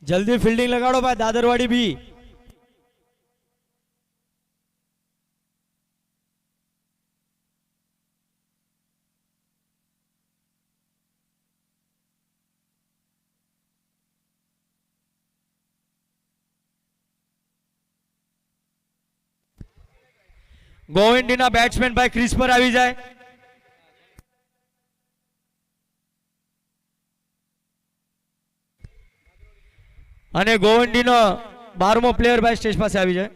जल्दी फील्डिंग लगाड़ो भाई दादरवाड़ी भी। ગોવિંદીના બેટ્સમેન ભાઈ ક્રીઝ પર આવી જાય। અને ગોવિંદીનો 12મો પ્લેયર ભાઈ સ્ટેજ પાસે આવી જાય।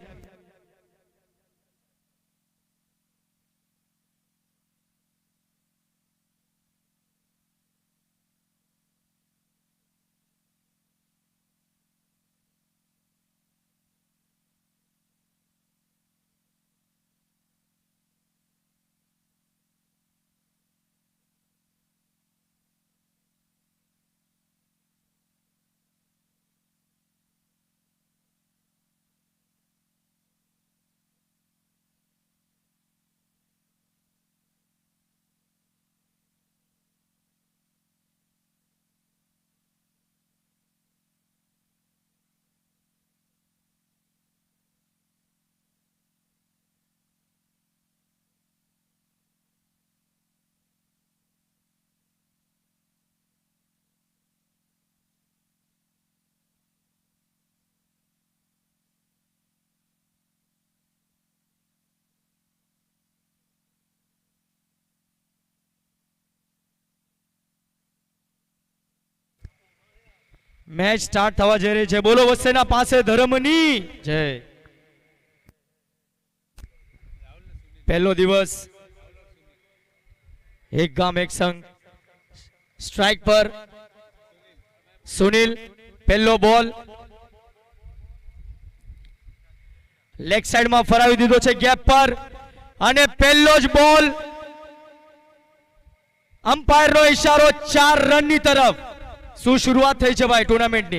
मैच स्टार्ट थवा जई रही है। बोलो वसेना पासे धर्मनी जय। पहलो दिवस एक गाम एक संग। स्ट्राइक पर सुनील पहलो बॉल लेग साइड में फरावी दीधो छे गैप पर अने पहलो ज बॉल अंपायर नो इशारो 4 रन नी तरफ। શું શરૂઆત થઈ છે ભાઈ ટુર્નામેન્ટની।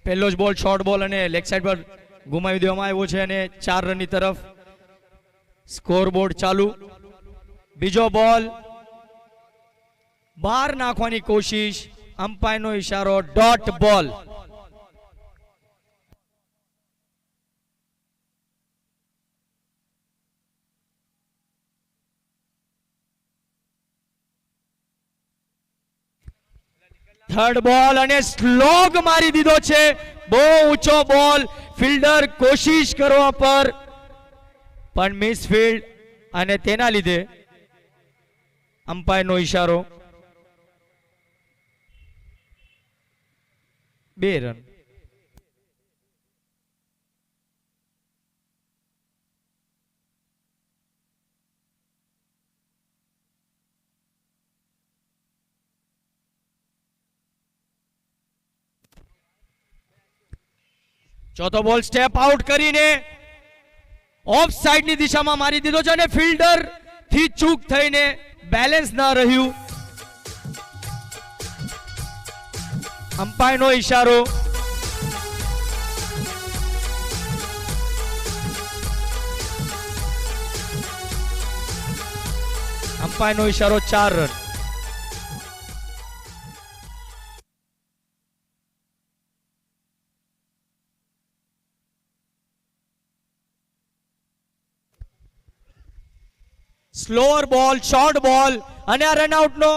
પહેલો જ બોલ શોર્ટ બોલ અને લેગ સાઈડ પર ગુમાવી દેવામાં આવ્યો છે અને 4 રનની તરફ સ્કોર બોર્ડ ચાલુ। બીજો બોલ બહાર નાખવાની કોશિશ अंपायर नो इशारो डॉट बॉल। थर्ड बॉल अने स्लोग मारी दीधो छे। बहु ऊंचो बॉल फील्डर कोशिश करवा पर पण मिस फील्ड अने तेना लीधे अंपायर नो इशारो 2 रन। चौथो बॉल स्टेप आउट करीने ऑफ साइड नी दिशा में मारी दीधो छे अने फील्डर थी चूक थईने बेलेंस ना रह्यु। अंपायर नो इशारो अंपायर नो इशारो 4 run. Slower ball short ball अने आ रन आउट नो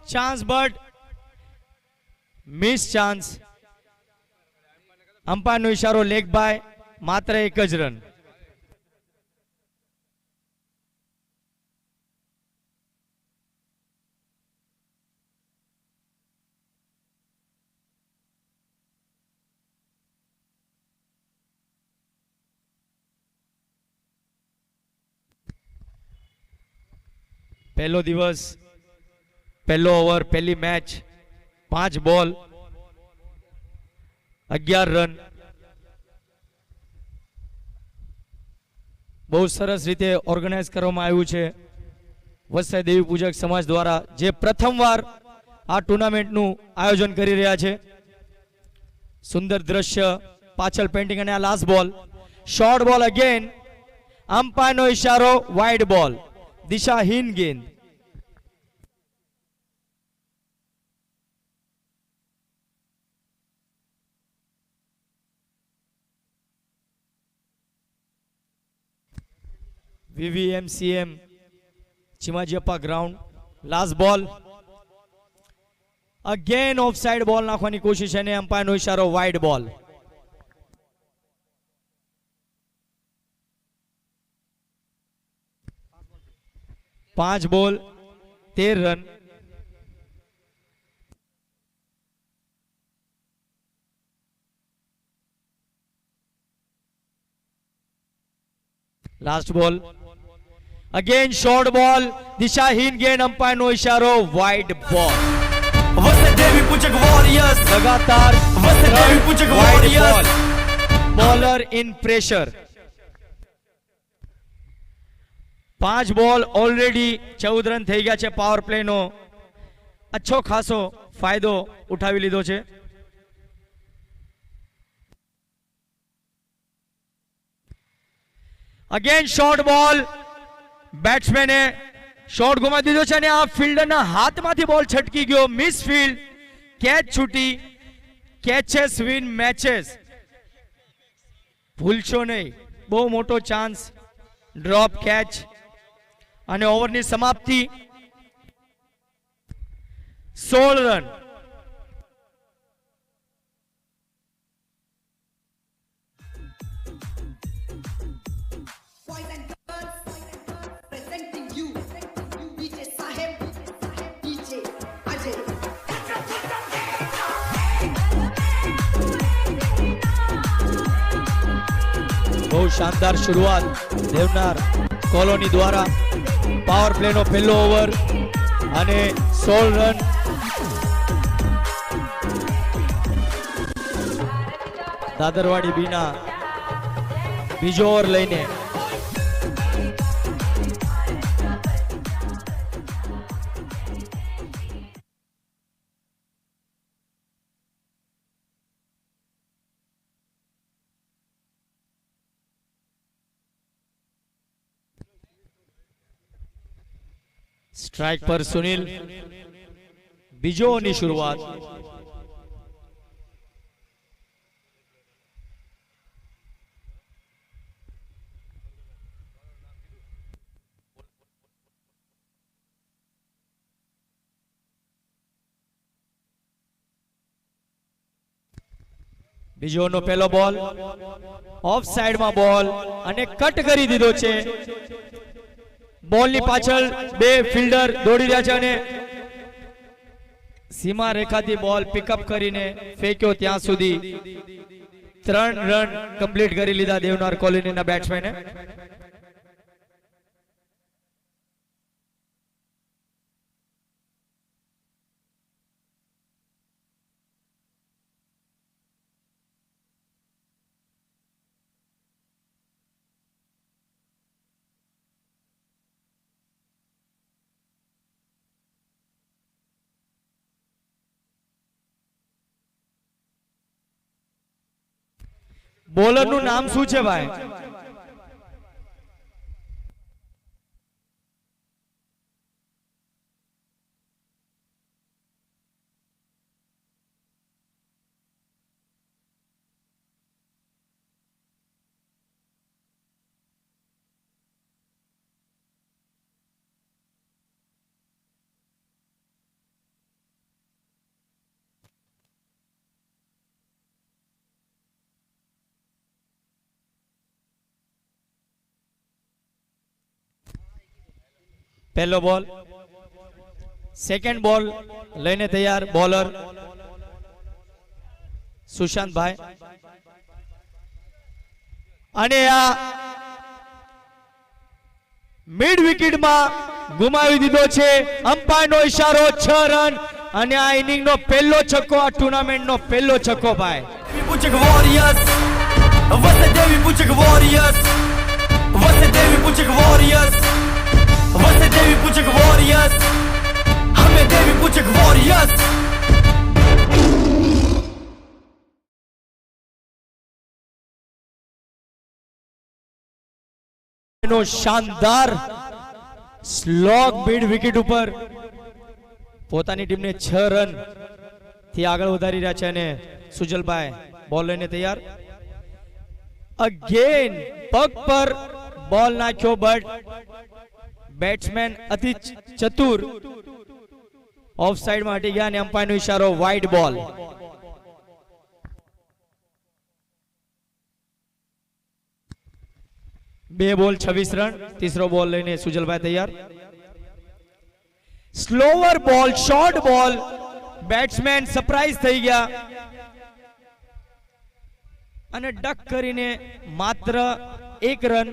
chance but miss chance. Umpire नो इशारो लेग बाय मात्र 1 ज रन। पहलो दिवस पहलो ओवर पहली मैच 5 बॉल 11 रन। बहुत सरस रीते ऑर्गेनाइज करवामां आव्युं छे वसई देवी पूजक समाज द्वारा, जे प्रथमवार आ टूर्नामेंटनुं आयोजन करी रह्या छे। सुंदर दृश्य પાછળ પેન્ટિંગ અને આ લાસ્ટ બોલ. શોર્ટ બોલ અગેન. અમ્પાયરનો ઇશારો વાઇડ બોલ, દિશાહીન ગેંદ. VVMCM Chimaji Appa ground. Last ball again off side ball નાખવાની કોશિશ અને અમ્પાયરનો ઇશારો વાઇડ બોલ. પાંચ બોલ 13 run. Last ball again short બોલ, દિશાહીન ગેંદ, અમ્પાયરનો ઇશારો વાઇડ બોલ. લગાતાર વાઇડ બોલ. Bowler in pressure. 5 બોલ ઓલરેડી 14 રન થઈ ગયા છે. પાવર પ્લે નો અચ્છો ખાસો ફાયદો ઉઠાવી લીધો છે. અગેન શોર્ટ બોલ. બેટ્સમેને શોટ ગુમાવી દીધો છે અને આ ફિલ્ડરના હાથમાંથી બોલ છટકી ગયો. Miss field. કેચ છૂટી. કેચેસ વિન મેચેસ. ભૂલશો નહીં, બહુ મોટો ચાન્સ. ડ્રોપ કેચ અને ઓવરની સમાપ્તિ 16 રન. બહુ શાનદાર શરૂઆત દેવનાર કોલોની દ્વારા. પાવર પ્લે નો પહેલો ઓવર અને 16 રન. દાદરવાડી બીના બીજો ઓવર લઈને સ્ટ્રાઇક પર સુનિલ. બીજો ઓવરની શરૂઆત. બીજો ઓવરનો પહેલો બોલ ઓફ સાઈડમાં બોલ અને કટ કરી દીધો છે. બોલની પાછળ બે ફિલ્ડર દોડી રહ્યા છે અને સીમા રેખાથી બોલ પિકઅપ કરીને ફેંક્યો ત્યાં સુધી 3 રન કમ્પ્લીટ કરી લીધા દેવનાર કોલોનીના બેટ્સમેને. બોલરનું નામ શું છે ભાઈ? પહેલો બોલ. સેકન્ડ બોલ લઈને તૈયાર બોલર સુશાંતભાઈ. અને આ મિડ વિકેટમાં ગુમાવી દીધો છે. અમ્પાયરનો ઇશારો 6 રન અને આ ઇનિંગનો પહેલો છક્કો, આ ટુર્નામેન્ટનો પહેલો છક્કો ભાઈ. हमें देवी पूछक वॉरियर्स નો શાનદાર સ્લોગ મિડ વિકેટ ઉપર પોતાની ટીમને 6 રન થી આગળ વધારી રહ્યા છે અને સુજલભાઈ બોલ લઈને તૈયાર. અગેન પગ પર બોલ નાખ્યો બટ બેટ્સમેન અતિ ચતુર ઓફ સાઈડ માં હટી ગયા અને અમ્પાયરનો ઈશારો વાઇડ બોલ. બે બોલ 26 રન. तीसरो બોલ લઈને સુજલભાઈ તૈયાર. સ્લોવર બોલ શોર્ટ બોલ બેટ્સમેન સરપ્રાઈઝ થઈ ગયા અને ડક કરીને માત્ર 1 રન.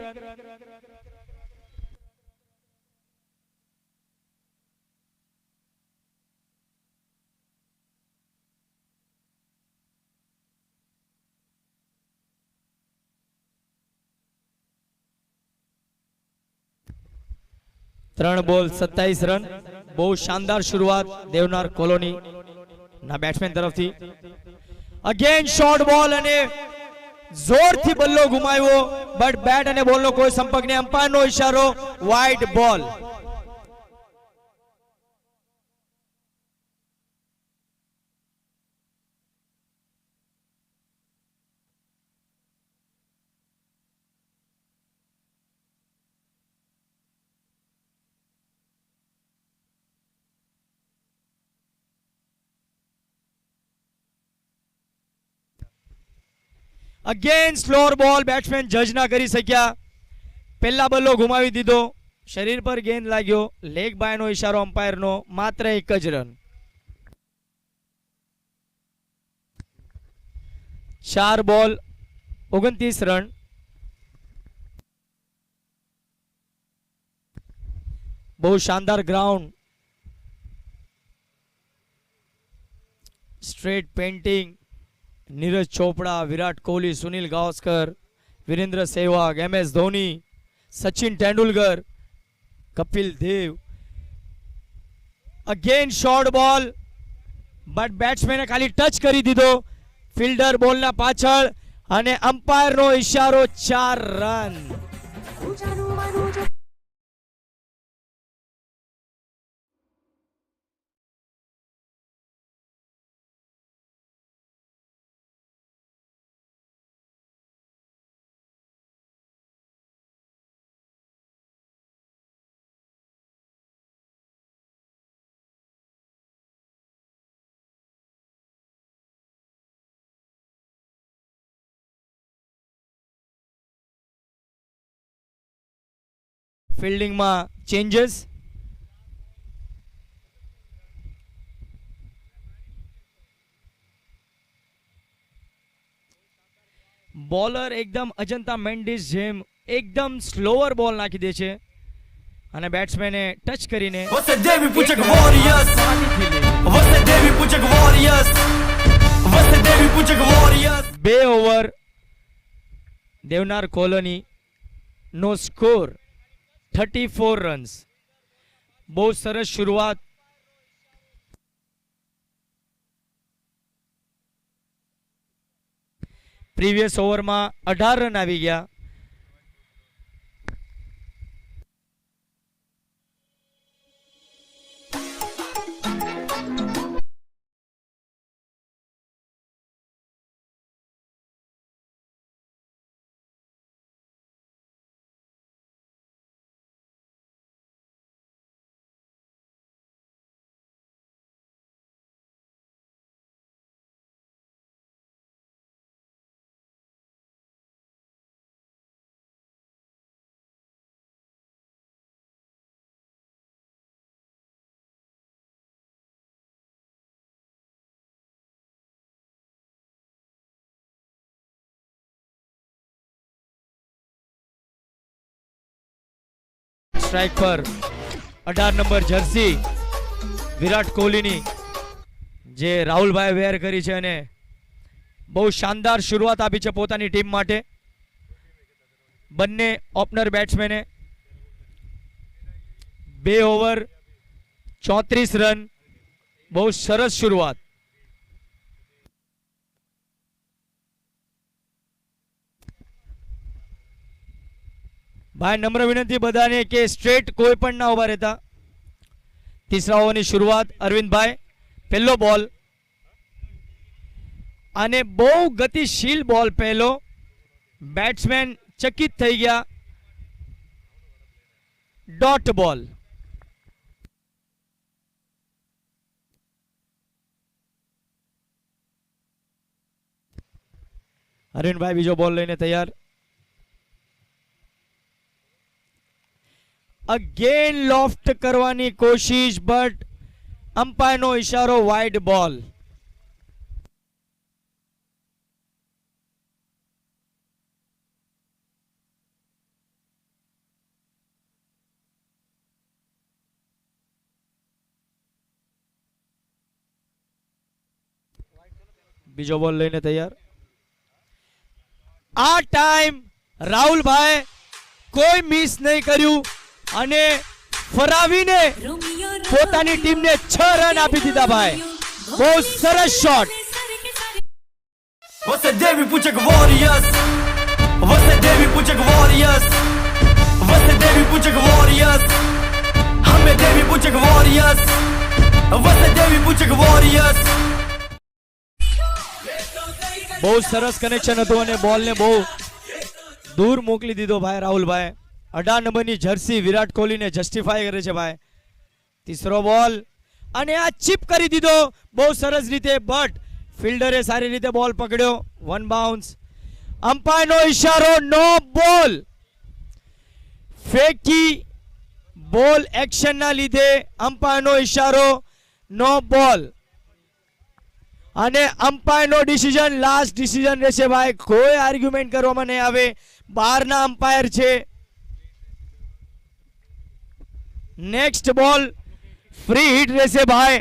ત્રણ બોલ 27 રન. બહુ શાનદાર શરૂઆત દેવનાર કોલોની ના બેટ્સમેન તરફથી. અગેન શોર્ટ બોલ અને જોરથી બલ્લો ઘુમાવ્યો બટ બેટ અને બોલનો કોઈ સંપર્ક નહીં. અમ્પાયરનો ઈશારો વાઇડ બોલ. અગેન સ્લોર બોલ બેટ્સમેન જજ ના કરી શક્યા. પહેલા બલ્લો ઘુમાવી દીધો. શરીર પર ગેંદ લાગ્યો. લેગ બાયનો ઈશારો અમ્પાયરનો. માત્ર 1 જ રન. 4 બોલ 29 રન. બહુ શાનદાર ગ્રાઉન્ડ. સ્ટ્રેટ પેન્ટિંગ. Neeraj Chopra, Virat Kohli, Sunil Gavaskar, Virender Sehwag, MS Dhoni, Sachin Tendulkar, Kapil Dev. Again short ball but બેટ્સમેને ખાલી ટચ કરી દીધો. ફિલ્ડર બોલના પાછળ અને અમ્પાયરનો ઈશારો 4 રન. ફિલ્ડિંગમાં ચેન્જીસ. બોલર એકદમ અજંતા મેન્ડિસ જેમ એકદમ સ્લોઅર બોલ નાખી દે છે અને બેટ્સમેને ટચ કરીને બે ઓવર દેવનાર કોલોની નો સ્કોર 34 રન્સ. બહુ સરસ શરૂઆત. પ્રીવિયસ ઓવરમાં 18 રન આવી ગયા. સ્ટ્રાઇક પર 18 નંબર જર્સી વિરાટ કોહલીની જે રાહુલભાઈ વેર કરી છે અને બહુ શાનદાર શરૂઆત આપી છે પોતાની ટીમ માટે. બંને ઓપનર બેટ્સમેને 2 ઓવર 34 રન. બહુ સરસ શરૂઆત. भाई नम्र विनंती बधाने के स्ट्रेट कोई पण ना उभा रहता। तीसरा ओवरनी शुरुआत अरविंद भाई। पहलो बॉल અને બહુ ગતિશીલ બોલ પહેલો બેટ્સમેન ચકિત થઈ ગયા। ડોટ બોલ। અરવિંદભાઈ બીજો બોલ લઈને તૈયાર। અગેન લોફ્ટ કરવાની કોશિશ બટ અંપાયરનો ઈશારો વાઇડ બોલ। બીજો બોલ લઈને તૈયાર। આ ટાઈમ રાહુલભાઈ કોઈ મિસ નહીં કર્યું અને ફરાવીને પોતાની ટીમને 6 રન આપી દીધા ભાઈ। બહુ સરસ shot. Você deve puxar Warriors. Você deve puxar Warriors. Você deve puxar Warriors. हमें देवी puxar Warriors. Você deve puxar Warriors. બહુ સરસ કનેક્શન હતું અને બોલને બહુ દૂર મોકલી દીધો ભાઈ રાહુલભાઈ। 18 નંબરની જર્સી વિરાટ કોહલીને જસ્ટિફાય કરે છે ભાઈ। તીસરો બોલ અને આ ચીપ કરી દીધો બહુ સરસ રીતે બટ ફિલ્ડરે સારી રીતે બોલ પકડ્યો। 1 બાઉન્સ। અંપાયરનો ઈશારો નો બોલ। ફેકી બોલ એક્શનના લીધે અંપાયરનો ઈશારો નો બોલ અને અંપાયરનો ડિસિઝન લાસ્ટ ડિસિઝન રહેશે ભાઈ। કોઈ આર્ગ્યુમેન્ટ કરવામાં નહીં આવે। બહારના અંપાયર છે। નેક્સ્ટ બોલ ફ્રી હિટ રહેશે ભાઈ।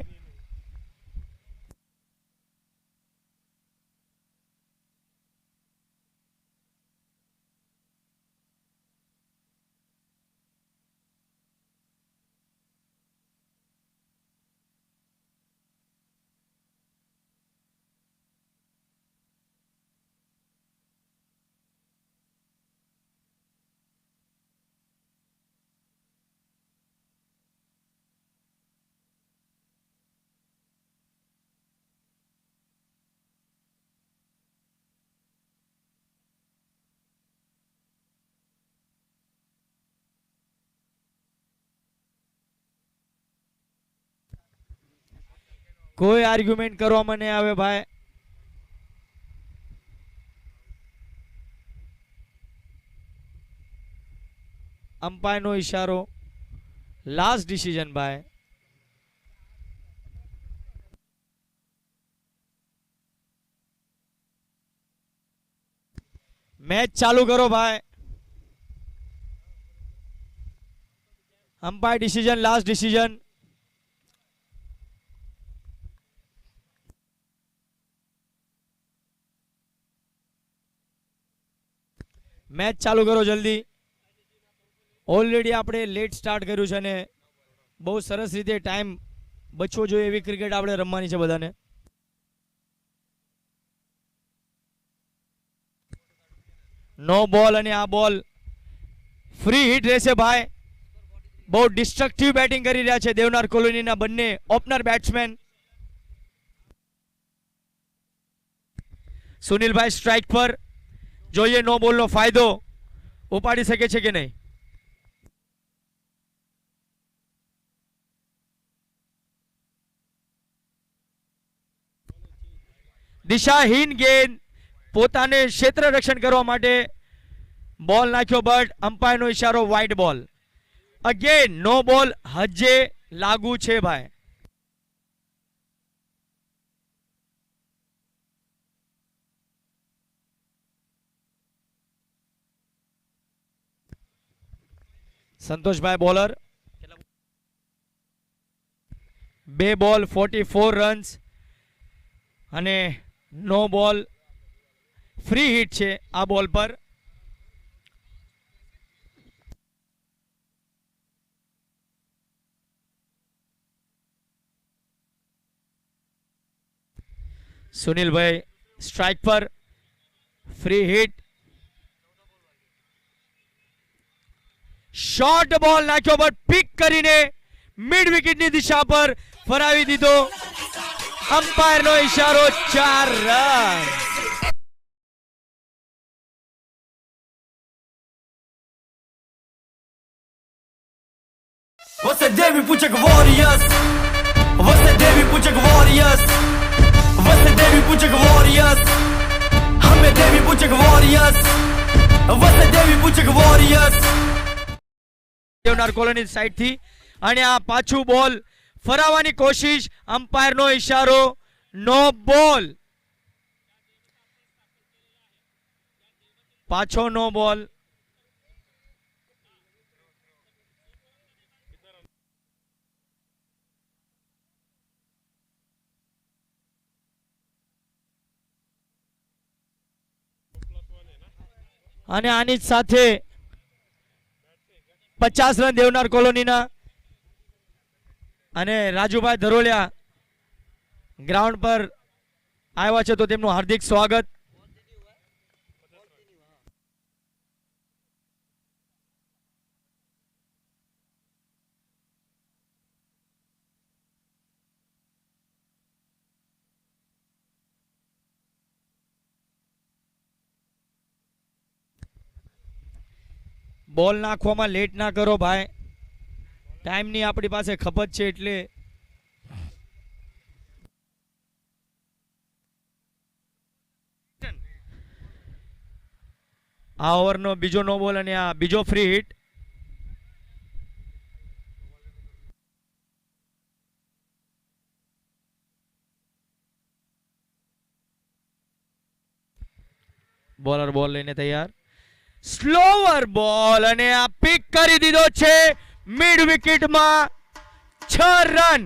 કોઈ આર્ગ્યુમેન્ટ કરવામાં નહીં આવે ભાઈ। અંપાયરનો ઈશારો લાસ્ટ ડિસિઝન ભાઈ। मैच चालू करो भाई। Umpire decision last decision. Match चालू करो जल्दी। ऑलरेडी આપણે લેટ સ્ટાર્ટ કર્યું છે અને બહુ સરસ રીતે ટાઈમ બચવો જોઈએ એવી ક્રિકેટ આપણે રમવાની છે બધાને। નો બોલ અને આ બોલ ફ્રી હિટ રહેશે ભાઈ। બહુ ડિસ્ટ્રક્ટિવ બેટિંગ કરી રહ્યા છે દેવનાર કોલોનીના બંને ઓપનર બેટ્સમેન। સુનિલભાઈ સ્ટ્રાઇક પર જોઈએ નો બોલનો ફાયદો ઉપાડી શકે છે કે નહીં। દિશાહીન ગેંદ પોતાને ક્ષેત્ર રક્ષણ કરવા માટે બોલ નાખ્યો બટ અંપાયરનો ઈશારો વાઇડ બોલ। અગેન નો બોલ હજે લાગુ છે ભાઈ। સંતોષભાઈ બોલર। 2 બોલ 44 રન્સ અને નો બોલ ફ્રી હિટ છે આ બોલ પર। સુનિલભાઈ સ્ટ્રાઇક પર फ्री हिट શોર્ટ બોલ નાખ્યો બટ પિક કરીને મિડ વિકેટની દિશા પર ફરાવી દીધો. અમ્પાયરનો ઈશારો 4 run. Você deve puchak Warriors. Você deve puchak Warriors. Você deve puchak Warriors. हमें देवी पुचक Warriors. Você deve puchak Warriors. Deonar colony side થી અને આ પાછું બોલ ફરાવવાની કોશિશ. અમ્પાયરનો ઈશારો નો બોલ. પાછો નો બોલ. અને આની જ સાથે 50 રન દેવનાર કોલોનીના. અને રાજુભાઈ ધરોલિયા ગ્રાઉન્ડ પર આવ્યા છે તો તેમનું હાર્દિક સ્વાગત. બોલ નાખવામાં લેટ ના કરો ભાઈ. ટાઈમની આપણી પાસે ખપત છે એટલે આ ઓવરનો બીજો નો બોલ અને આ બીજો ફ્રી હિટ. બોલર બોલ લઈને તૈયાર. સ્લોવર બોલ અને આ પિક કરી દીધો છે મિડ વિકેટમાં. 6 run.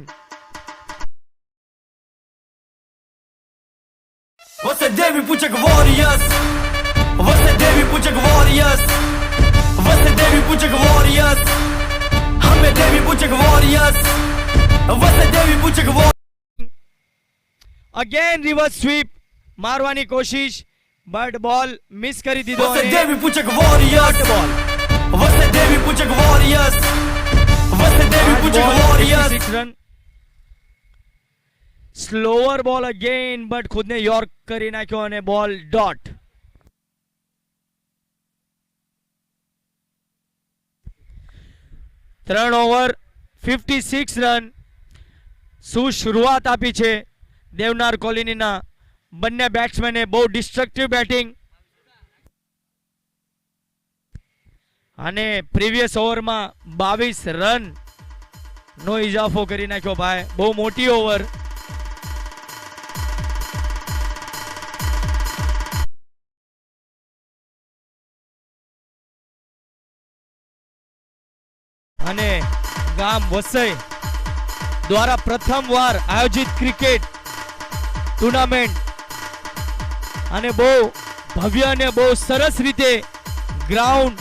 Você deve puchak Warriors. Você deve puchak Warriors. Você deve puchak Warriors. हमें देवी पुचक Warriors. Você deve puchak Warriors. Again reverse sweep મારવાની કોશિશ બટ બોલ મિસ કરી દીધો. Você deve puchak Warriors. બોલ. Você deve puchak Warriors. Você deve puchak Warriors. 56 run. Slower બોલ અગેન બટ ખુદને યોર્ક કરી નાખ્યો અને બોલ ડોટ. ત્રણ ઓવર 56 રન. શું શરૂઆત આપી છે દેવનાર કોલોનીના બંને બેટ્સમેને. બહુ ડિસ્ટ્રક્ટિવ બેટિંગ અને પ્રીવિયસ ઓવરમાં 22 રન નો ઇજાફો કરી નાખ્યો ભાઈ. બહુ મોટી ઓવર. અને ગામ વસઈ દ્વારા પ્રથમવાર આયોજિત ક્રિકેટ ટુર્નામેન્ટ અને બહુ ભવ્ય અને બહુ સરસ રીતે ગ્રાઉન્ડ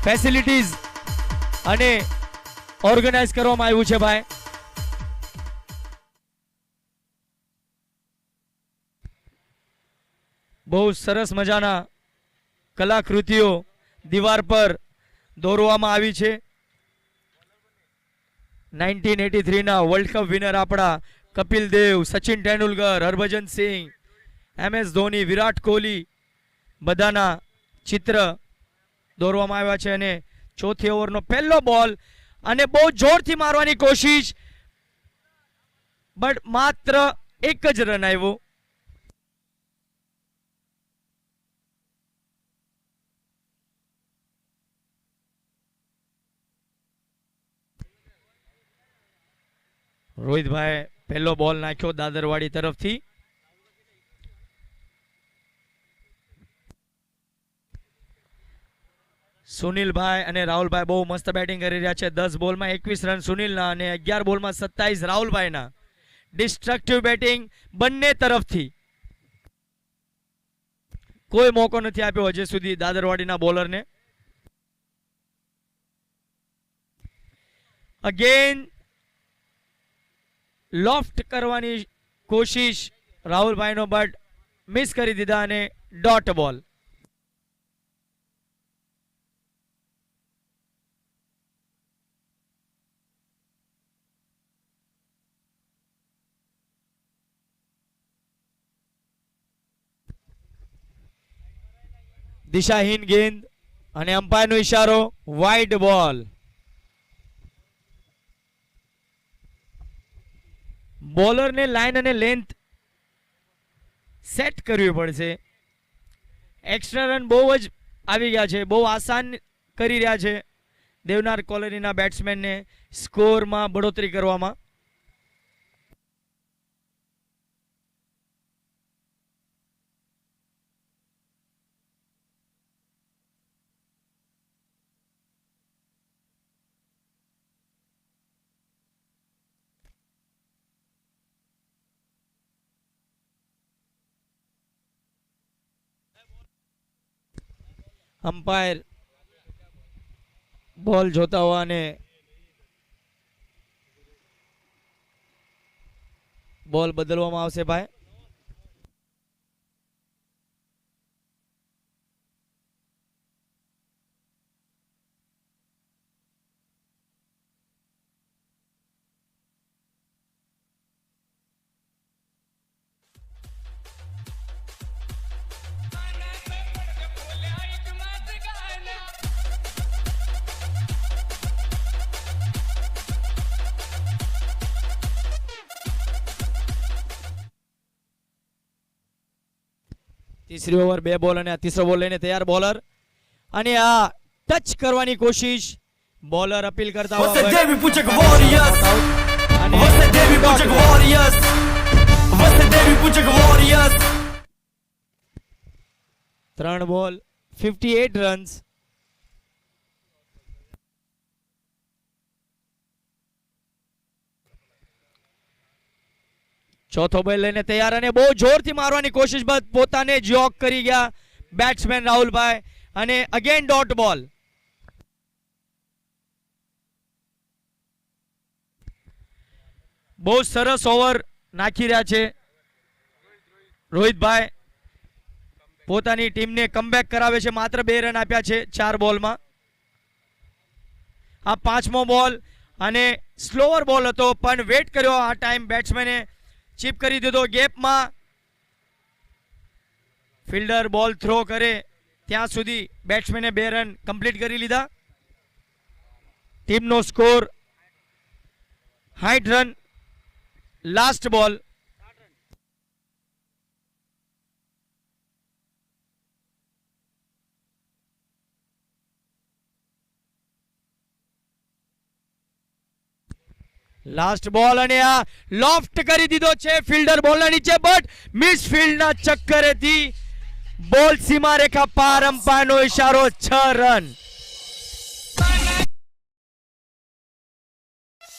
ફેસિલિટીઝ અને ઓર્ગેનાઇઝ કરવામાં આવ્યું છે ભાઈ. બહુ સરસ મજાના કલાકૃતિઓ દીવાર પર દોરવામાં આવી છે. 1983 ના વર્લ્ડ કપ વિનર આપણા કપિલ દેવ, સચિન તેંડુલકર, હરભજન સિંહ, MS ધોની, વિરાટ કોહલી બધાના ચિત્ર દોરવામાં આવ્યા છે. અને ચોથી ઓવરનો પહેલો બોલ અને બહુ જોરથી મારવાની કોશિશ બટ માત્ર એક જ રન આવ્યો. રોહિતભાઈ પહેલો બોલ નાખ્યો દાદરવાડી તરફથી. સુનિલભાઈ અને રાહુલભાઈ બહુ મસ્ત બેટિંગ કરી રહ્યા છે. 10 બોલમાં 21 રન સુનિલના અને 11 બોલમાં 27 રાહુલભાઈના. ડિસ્ટ્રક્ટિવ બેટિંગ બંને તરફથી. કોઈ મોકો નથી આપ્યો હજી સુધી દાદરવાડીના બોલરને. અગેન લોફ્ટ કરવાની કોશિશ રાહુલભાઈનો બટ મિસ કરી દીધા અને ડોટ બોલ. દિશાહીન ગેંદ અને અમ્પાયરનો ઈશારો વાઇડ બોલ. બોલરને લાઈન અને લેન્થ સેટ કરવી પડશે. એક્સ્ટ્રા રન બહુ જ આવી ગયા છે, બહુ આસાન કરી રહ્યા છે દેવનાર કોલોનીના બેટ્સમેનને સ્કોરમાં બઢોતરી કરવામાં. અમ્પાયર બોલ જોતા હોવા અને બોલ બદલવામાં આવશે ભાઈ. तीसरी ओवर 2 બોલ અને આ ત્રીસો બોલ લઈને તૈયાર બોલર અને આ ટચ કરવાની કોશિશ બોલર અપીલ કરતા Você deve puxar Warriors. Você deve puxar Warriors. Você deve puxar Warriors. 3 બોલ 58 રન્સ. ચોથો બોલ લઈને તૈયાર અને બહુ જોરથી મારવાની કોશિશ બાદ પોતાને જોક કરી ગયા બેટ્સમેન રાહુલભાઈ અને અગેન ડોટ બોલ. બહુ સરસ ઓવર નાખી રહ્યા છે રોહિતભાઈ. પોતાની ટીમને કમબેક કરાવે છે. માત્ર 2 રન આપ્યા છે 4 બોલમાં. આ 5મો બોલ અને સ્લોઅર બોલ હતો પણ વેટ કર્યો આ ટાઈમ બેટ્સમેને ચીપ કરી દીધો ગેપમાં. ફિલ્ડર બોલ થ્રો કરે ત્યાં સુધી બેટ્સમેને 2 રન કમ્પ્લીટ કરી લીધા. ટીમનો સ્કોર 60 રન. લાસ્ટ બોલ. લાસ્ટ બોલ અને આ લોફ્ટ કરી દીધો છે ફિલ્ડર બોલના નીચે બટ મિસ ફિલ્ડના ચક્કરેથી બોલ સીમા રેખા પાર. અમ્પાયરનો ઈશારો 6 run.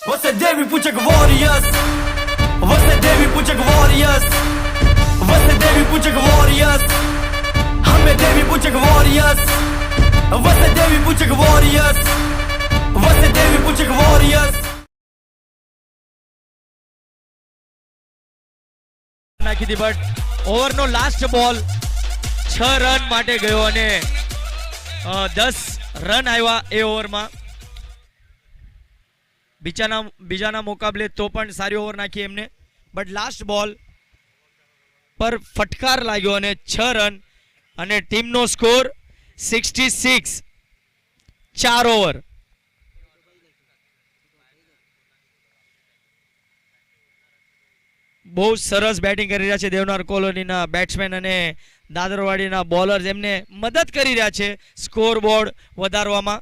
Você deve puxar Warriors. Você deve puxar Warriors. Você deve puxar Warriors. हमें deve puxar Warriors. Você deve puxar Warriors. Você deve puxar Warriors. નાખી દી બટ ઓવરનો લાસ્ટ બોલ 6 રન માટે ગયો અને 10 રન આવ્યા એ ઓવરમાં. બીજાના મુકાબલે તો પણ સારી ઓવર નાખી એમને બટ લાસ્ટ બોલ પર ફટકાર લાગ્યો અને 6 રન અને ટીમનો સ્કોર 66. 4 ઓવર. બહુ સરસ બેટિંગ કરી રહ્યા છે દેવનાર કોલોનીના બેટ્સમેન અને દાદરવાડીના બોલર્સ એમને મદદ કરી રહ્યા છે સ્કોર બોર્ડ વધારવામાં.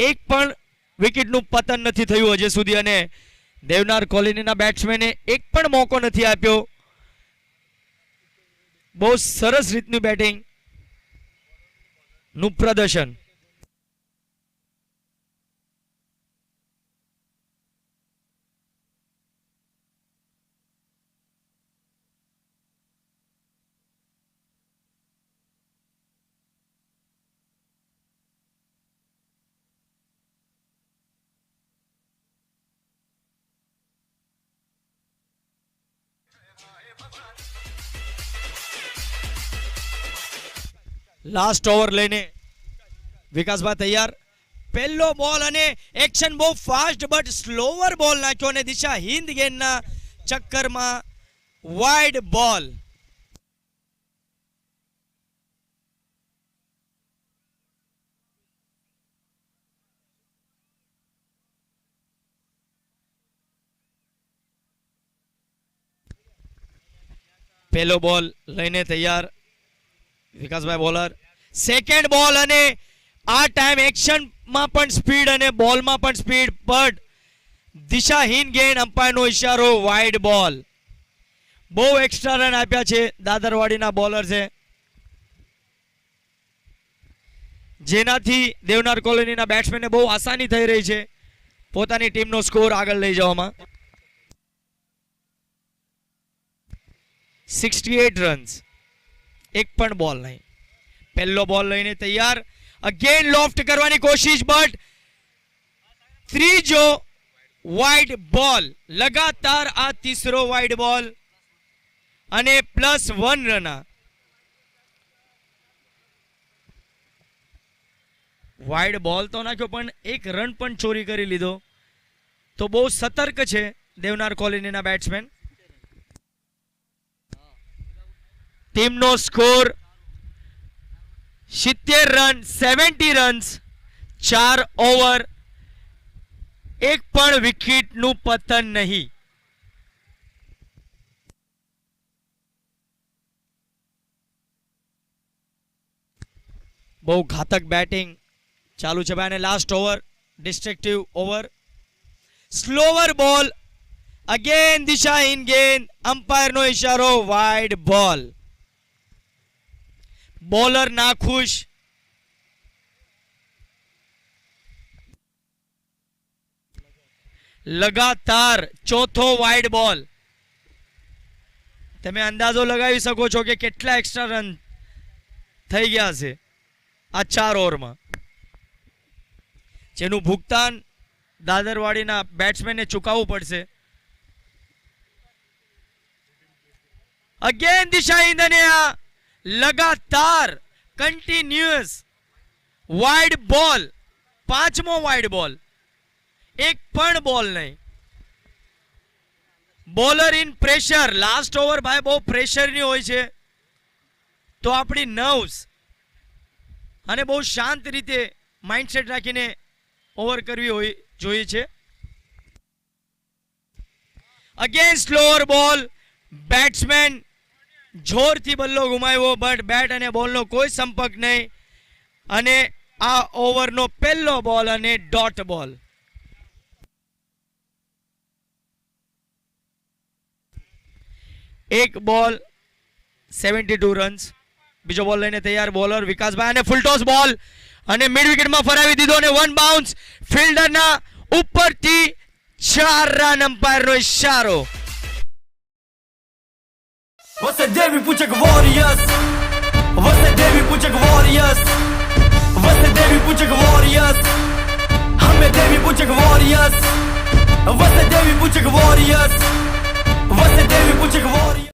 એક પણ વિકેટનું પતન નથી થયું હજી સુધી અને દેવનાર કોલોનીના બેટ્સમેને એક પણ મોકો નથી આપ્યો. બહુ સરસ રીતનું બેટિંગ નું પ્રદર્શન. લાસ્ટ ઓવર લઈને વિકાસભાઈ તૈયાર. પહેલો બોલ અને એક્શન બહુ ફાસ્ટ બટ સ્લોવર બોલ નાખ્યો અને દિશા હિન્દ ગેન્ડના ચક્કરમાં વાઇડ બોલ. પહેલો બોલ લઈને તૈયાર વિકાસભાઈ બોલર. સેકન્ડ બોલ અને આ ટાઈમ એક્શનમાં પણ સ્પીડ અને બોલમાં પણ સ્પીડ, બટ દિશાહીન ગેન, અમ્પાયરનો ઇશારો, વાઇડ બોલ. બહુ એક્સ્ટ્રા રન આપ્યા છે દાદરવાડીના બોલર્સે, જેનાથી દેવનાર કોલોનીના બેટ્સમેનને બહુ આસાની થઈ રહી છે પોતાની ટીમનો સ્કોર આગળ લઈ જવામાં. 68 રન્સ, એક પણ બોલ નહીં. પહેલો બોલ લઈને તૈયાર, અગેન લોફ્ટ કરવાની કોશિશ, બટ ત્રીજો વાઇડ બોલ. લગાતાર આ તીસરો વાઇડ બોલ અને +1 રન. વાઇડ બોલ તો નાખ્યો પણ એક રન પણ ચોરી કરી લીધો, તો બહુ સતર્ક છે દેવનાર કોલોનીના બેટ્સમેન. ટીમનો સ્કોર 70 રન, 70 રન્સ, 4 ઓવર, એક પણ વિકેટનું પતન નહીં. બહુ ઘાતક બેટિંગ ચાલુ છે ભાઈ, અને last over destructive over. Slower બોલ, અગેન દિશાહીન ગેન, અમ્પાયરનો ઇશારો, વાઇડ બોલ. બોલર નાખુશ. લગાતાર ચોથો વાઇડ બોલ. તમે અંદાજો લગાવી શકો છો કે કેટલા એક્સ્ટ્રા રન થઈ ગયા છે આ 4 ઓવરમાં, જેનું ભુગતાન દાદરવાડીના બેટ્સમેનને ચૂકવવું પડશે. અગેન દિશાહીન અને આ લગાતાર કન્ટિન્યુઅસ વાઇડ બોલ, 5મો વાઇડ બોલ, એક પણ બોલ નહીં. Bowler in pressure. Last over ભાઈ બહુ પ્રેશરની હોય છે, તો આપણી નર્વ્સ અને બહુ શાંત રીતે માઇન્ડસેટ રાખીને ઓવર કરવી હોય જોઈએ છે. અગેન સ્લોઅર બોલ, બેટ્સમેન જોરથી બલ્લો ગુમાવ્યો, બટ બેટ અને બોલનો કોઈ સંપર્ક નહીં, અને આ ઓવરનો પહેલો બોલ અને ડોટ બોલ. એક બોલ 72 રન્સ. બીજો બોલ લઈને તૈયાર બોલર વિકાસભાઈ, અને ફૂલ ટોસ બોલ અને મિડ વિકેટમાં ફરાવી દીધો, અને 1 બાઉન્સ. ફિલ્ડરના ઉપરથી 4 રન, અમ્પાયરનો ઇશારો. Você deve Puchak Warriors. Você deve Puchak Warriors. Você deve Puchak Warriors. हमें देवी Puchak Warriors. Você deve Puchak Warriors. Você deve Puchak Warriors.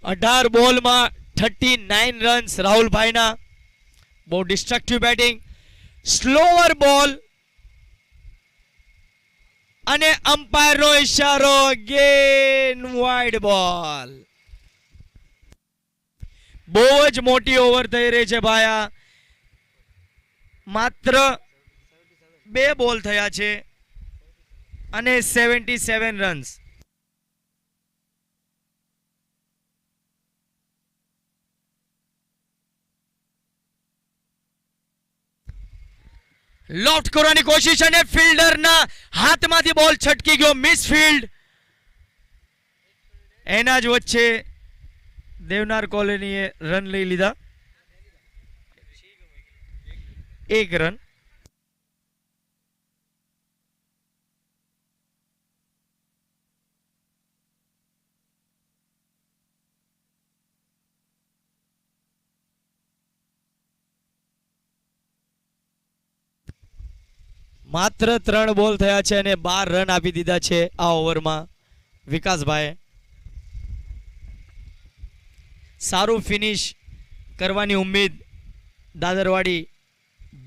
18 બોલમાં 39 રન્સ રાહુલભાઈના. બહુ ડિસ્ટ્રક્ટિવ બેટિંગ. સ્લોઅર બોલ અને અમ્પાયરનો ઇશારો, અગેન વાઇડ બોલ. બહુ જ મોટી ઓવર થઈ રહી છે ભાઈ. માત્ર 2 બોલ થયા છે અને 77 રન્સ. લોફ્ટ કરવાની કોશિશ અને ફિલ્ડરના હાથમાંથી બોલ છટકી ગયો, મિસફિલ્ડ. એના જ વચ્ચે દેવનાર કોલોનીએ રન લઈ લીધા, 1 રન. માત્ર 3 બોલ થયા છે અને 12 રન આપી દીધા છે આ ઓવરમાં વિકાસભાઈ. સારું ફિનિશ કરવાની ઉમ્મીદ દાદરવાડી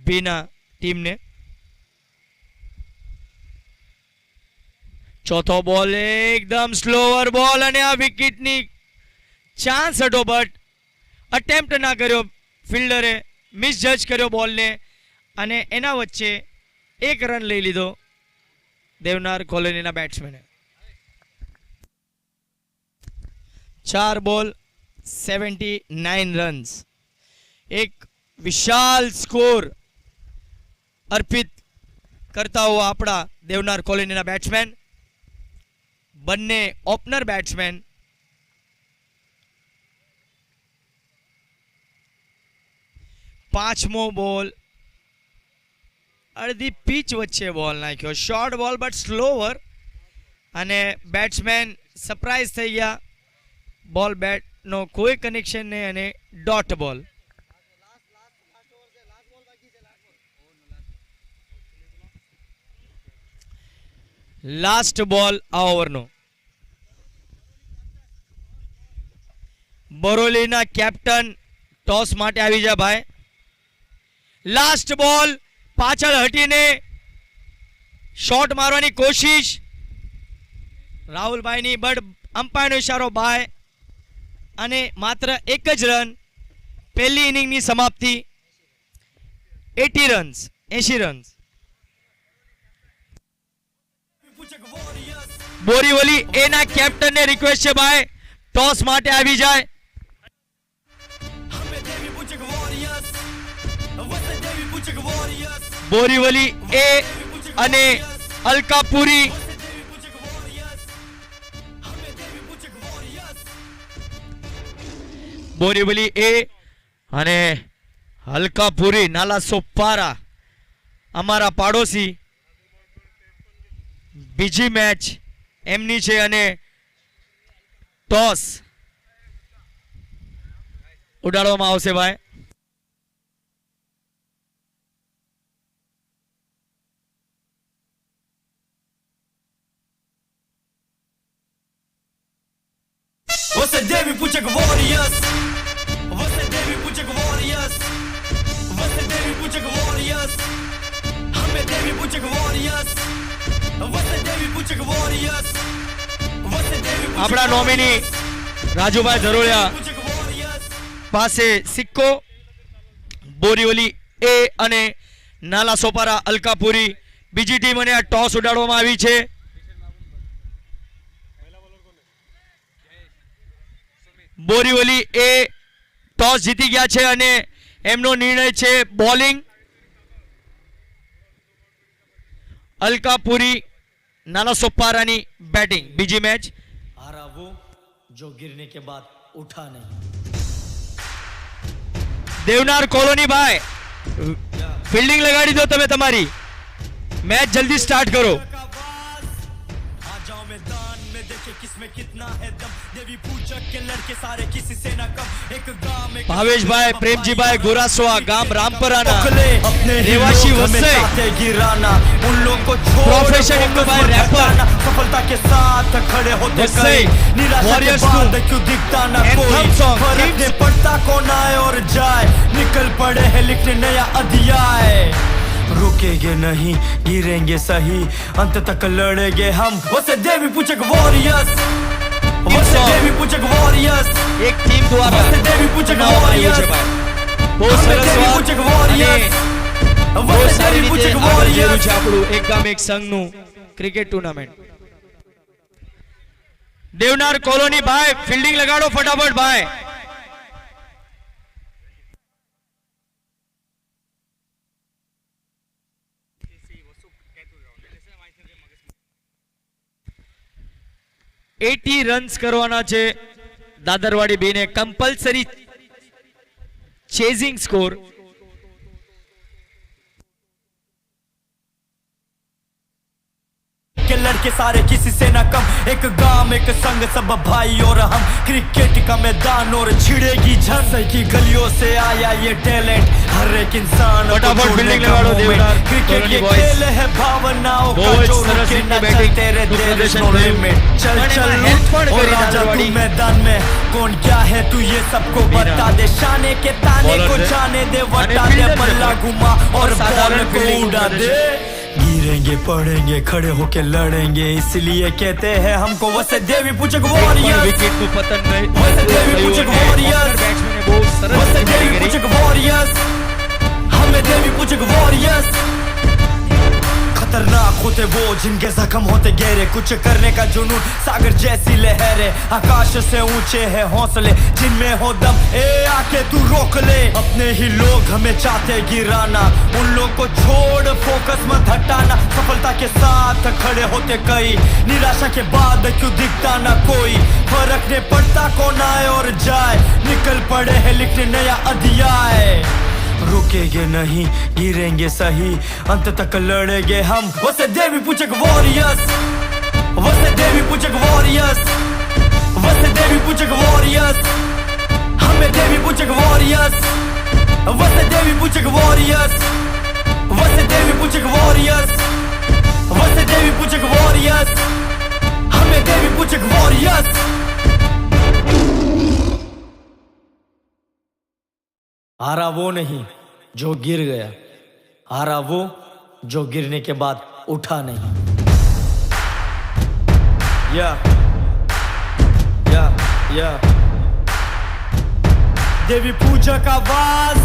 બીના ટીમને. ચોથો બોલ એકદમ સ્લોઅર બોલ, અને આ વિકેટની ચાન્સ હતો, બટ અટેમ્પ્ટ ના કર્યો ફિલ્ડરે, મિસજજ કર્યો બોલને, અને એના વચ્ચે 1 રન લઈ લીધો દેવનાર કોલોનીના બેટ્સમેને. 4 બોલ 79 રન્સ. એક વિશાલ સ્કોર અર્પિત કરતા હોવા આપણા દેવનાર કોલોનીના બેટ્સમેન, બંને ઓપનર બેટ્સમેન. પાંચમો બોલ, અડધી પીચ વચ્ચે બોલ નાખ્યો. શોર્ટ બોલ બટ સ્લોવર, અને બેટ્સમેન સરપ્રાઈઝ થઈ ગયા. બોલ બેટનો કોઈ કનેક્શન નહીં અને ડોટ બોલ. લાસ્ટ બોલ આ ઓવરનો. બોરેલીના કેપ્ટન ટોસ માટે આવી જા ભાઈ. લાસ્ટ બોલ, પાછળ હટીને શોટ મારવાની કોશિશ રાહુલભાઈની, બટ અમ્પાયરનો ઇશારો બાય, અને માત્ર એક જ રન. પહેલી ઇનિંગની સમાપ્તિ. 80 રન્સ, 80 રન્સ. બોરીવલી એના કેપ્ટનને રિક્વેસ્ટ છે ભાઈ, ટોસ માટે આવી જાય. બોરીવલી એ અને અલકાપુરી. બોરીવલી એ અને અલકાપુરી, નાલા સોપારા અમારા પાડોશી. બીજી મેચ એમની છે અને ટોસ ઉડાડવામાં આવશે ભાઈ. Você deve Puchak Warriors. Você deve Puchak Warriors. Você deve Puchak Warriors. हमें देवी Puchak Warriors. você deve Puchak Warriors. você deve આપણા નોમિની રાજુભાઈ ધરોળિયા પાસે સિક્કો. બોરીવલી એ અને નાલા સોપારા અલકાપુરી બીજી ટીમ, અને આ ટોસ ઉડાડવામાં આવી છે. બોરીવલી એ ટોસ જીતી ગયા છે અને એમનો નિર્ણય છે બોલિંગ. અલકાપુરી, નાલા સોપારાની બેટિંગ. બીજી મેચ. हारा वो जो गिरने के बाद उठा नहीं. દેવનાર કોલોની ભાઈ, ફિલ્ડિંગ લગાડી દો તમે તમારી. મેચ જલ્દી સ્ટાર્ટ કરો. आ जाओ मैदान में देखे किसमें कितना है दम. देवी पूजक के लड़के सारे किसी से ना कम. एक गांव में ભાવેશભાઈ પ્રેમજીભાઈ ગોરાસવા, ગામ રામપરાના अपने રહેવાસી વસઈ. गिराना उन लोग को छोड़ प्रोफेशन इनको भाई रैपर. सफलता के साथ खड़े होते वसई. कई. निराशा के Warriors बाद to क्यों दिखता ना Anthem कोई. song. फर्क Teams. नहीं पड़ता कौन आए और जाए. निकल पड़े हैं लिखने नया अध्याय. रुकेंगे नहीं, गिरेंगे सही, अंत तक लड़ेंगे हम. वैसे देवी पूछक वॉरियर्स. वैसे song. देवी पूछक वॉरियर्स. એક ટીમ દ્વારા વસઈ દેવી પૂજક બનાવવામાં આવ્યું છે Warriors. ભાઈ. બહુ વસઈ સરસ દેવી વાત પૂજક અને Warriors. બહુ વસઈ સારી દેવી રીતે પૂજક આગળ જઈ રહ્યું Warriors. છે આપણું એક ગામ એક સંઘનું ક્રિકેટ ટુર્નામેન્ટ. દેવનાર કોલોની ભાઈ, ફિલ્ડિંગ લગાડો ફટાફટ ભાઈ. એટી રન્સ કરવાના છે દાદરવાડી બી ને. Compulsory chasing score. के लड़के सारे किसी से ना कम. एक गांव एक संग सब भाई और हम. क्रिकेट का मैदान और छिड़ेगी झंड. सही की गलियों से आया ये टैलेंट. हर एक इंसान को फटाफट जोड़ने फील्डिंग का लगा लो moment. देवनार क्रिकेट कॉलोनी ये बॉयज. खेल है भावनाओं का बहुत जो सरस रुके रीतની ना batting चल तेरे નું there is પ્રદર્શન no થયું. limit. चल અને चल એમાં help પણ और કરી राजा तू દાદરવાડી. मैदान में कौन क्या है तू ये सबको बता दे. शाने के ताने Bowler को છે. जाने दे અને वटा दे fielder છે बल्ला પણ. घुमा और સાધારણ बॉल को fielding નું उड़ा दे. પ્રદર્શન. गिरेंगे पड़ेंगे खड़े होके लड़ेंगे इसलिए कहते हैं हमको वैसे देवी पूजक એક પણ वॉरियर्स. વિકેટનું પતન નહીં વસઈ દેવી થયું પૂજક અને Warriors. ઓપનર બેટ્સમેને બહુ સરસ वैसे રીતે देवी batting કરી. पूजक वॉरियर्स. हमें देवी पूजक वॉरियर्स. खतरनाक होते वो जिनके जख्म होते गहरे, कुछ करने का जुनून सागर जैसी लहरें, आकाश से ऊंचे है हौसले जिनमें हो दम, ए आके तू रोक ले। अपने ही लोग हमें चाहते गिराना, उन लोग को छोड़ फोकस मत हटाना। सफलता के साथ खड़े होते कई, निराशा के बाद क्यों दिखता ना कोई। फर्क नहीं पड़ता कौन आए और जाए, निकल पड़े हैं लिखने नया अध्याय। रुकेंगे नहीं, गिरेंगे सही, अंत तक लड़ेंगे हम। वसे देवी पूजक वॉरियर्स, वसे देवी पूजक वॉरियर्स, वसे देवी पूजक वॉरियर्स, हमें देवी पूजक वॉरियर्स। वसे देवी पूजक वॉरियर्स, वसे देवी पूजक वॉरियर्स, वसे देवी पूजक वॉरियर्स, हमें देवी पूजक वॉरियर्स। हारा वो नहीं जो गिर गया, हारा वो जो गिरने के बाद उठा नहीं। या देवी पूजा का आवाज,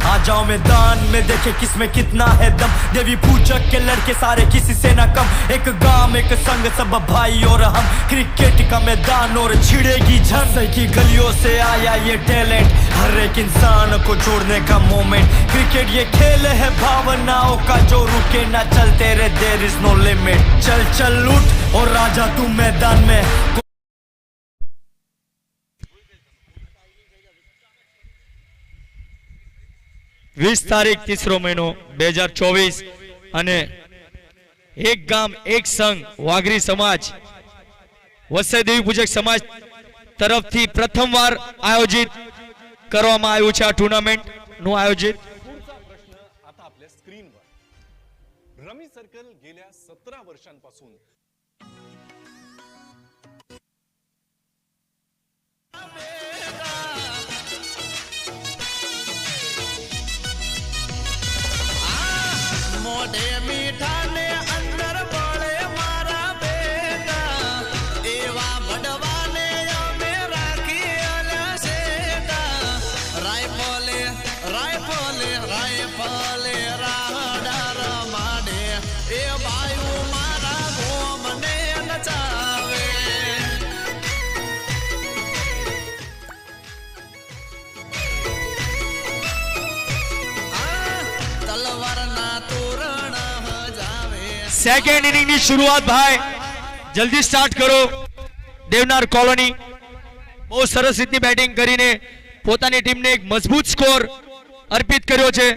आ जाओ मैदान में देखे किसमें कितना है दम। देवी पूजक के लड़के सारे किसी से ना कम, एक गांव एक संग सब भाई और हम। क्रिकेट का मैदान और छिड़ेगी झंड की गलियों से आया ये टैलेंट, हर एक इंसान को जोड़ने का मोमेंट। क्रिकेट ये खेल है भावनाओं का जो रुके ना, चलते रहे देयर इज नो लिमिट। चल चल उठ और राजा तू मैदान में। 20 તારીખ 3રો મહિનો 2024 અને એક ગામ એક સંઘ વાઘરી સમાજ વસઈ દેવી પૂજક સમાજ તરફથી પ્રથમવાર આયોજિત કરવામાં આવ્યું છે આ ટુર્નામેન્ટ નું આયોજિત। आता आपल्या स्क्रीनवर रमी सर्कल गेल्या 17 वर्षांपासून मोढे मीठाने अंदर बळे मारा बेटा, एवा बडवाने अमे राखी आल्या शेटा। रायफले रायफले रायफले राडार माडे, ए बायू मारा गोमने नचावे। तलवार ना तोरण जावे। સેકન્ડ ઇનિંગ ની શરૂઆત ભાઈ જલ્દી સ્ટાર્ટ કરો। દેવનાર કોલોની બહુ સરસ રીતની બેટિંગ કરીને પોતાની ટીમને એક મજબૂત સ્કોર અર્પિત કર્યો છે।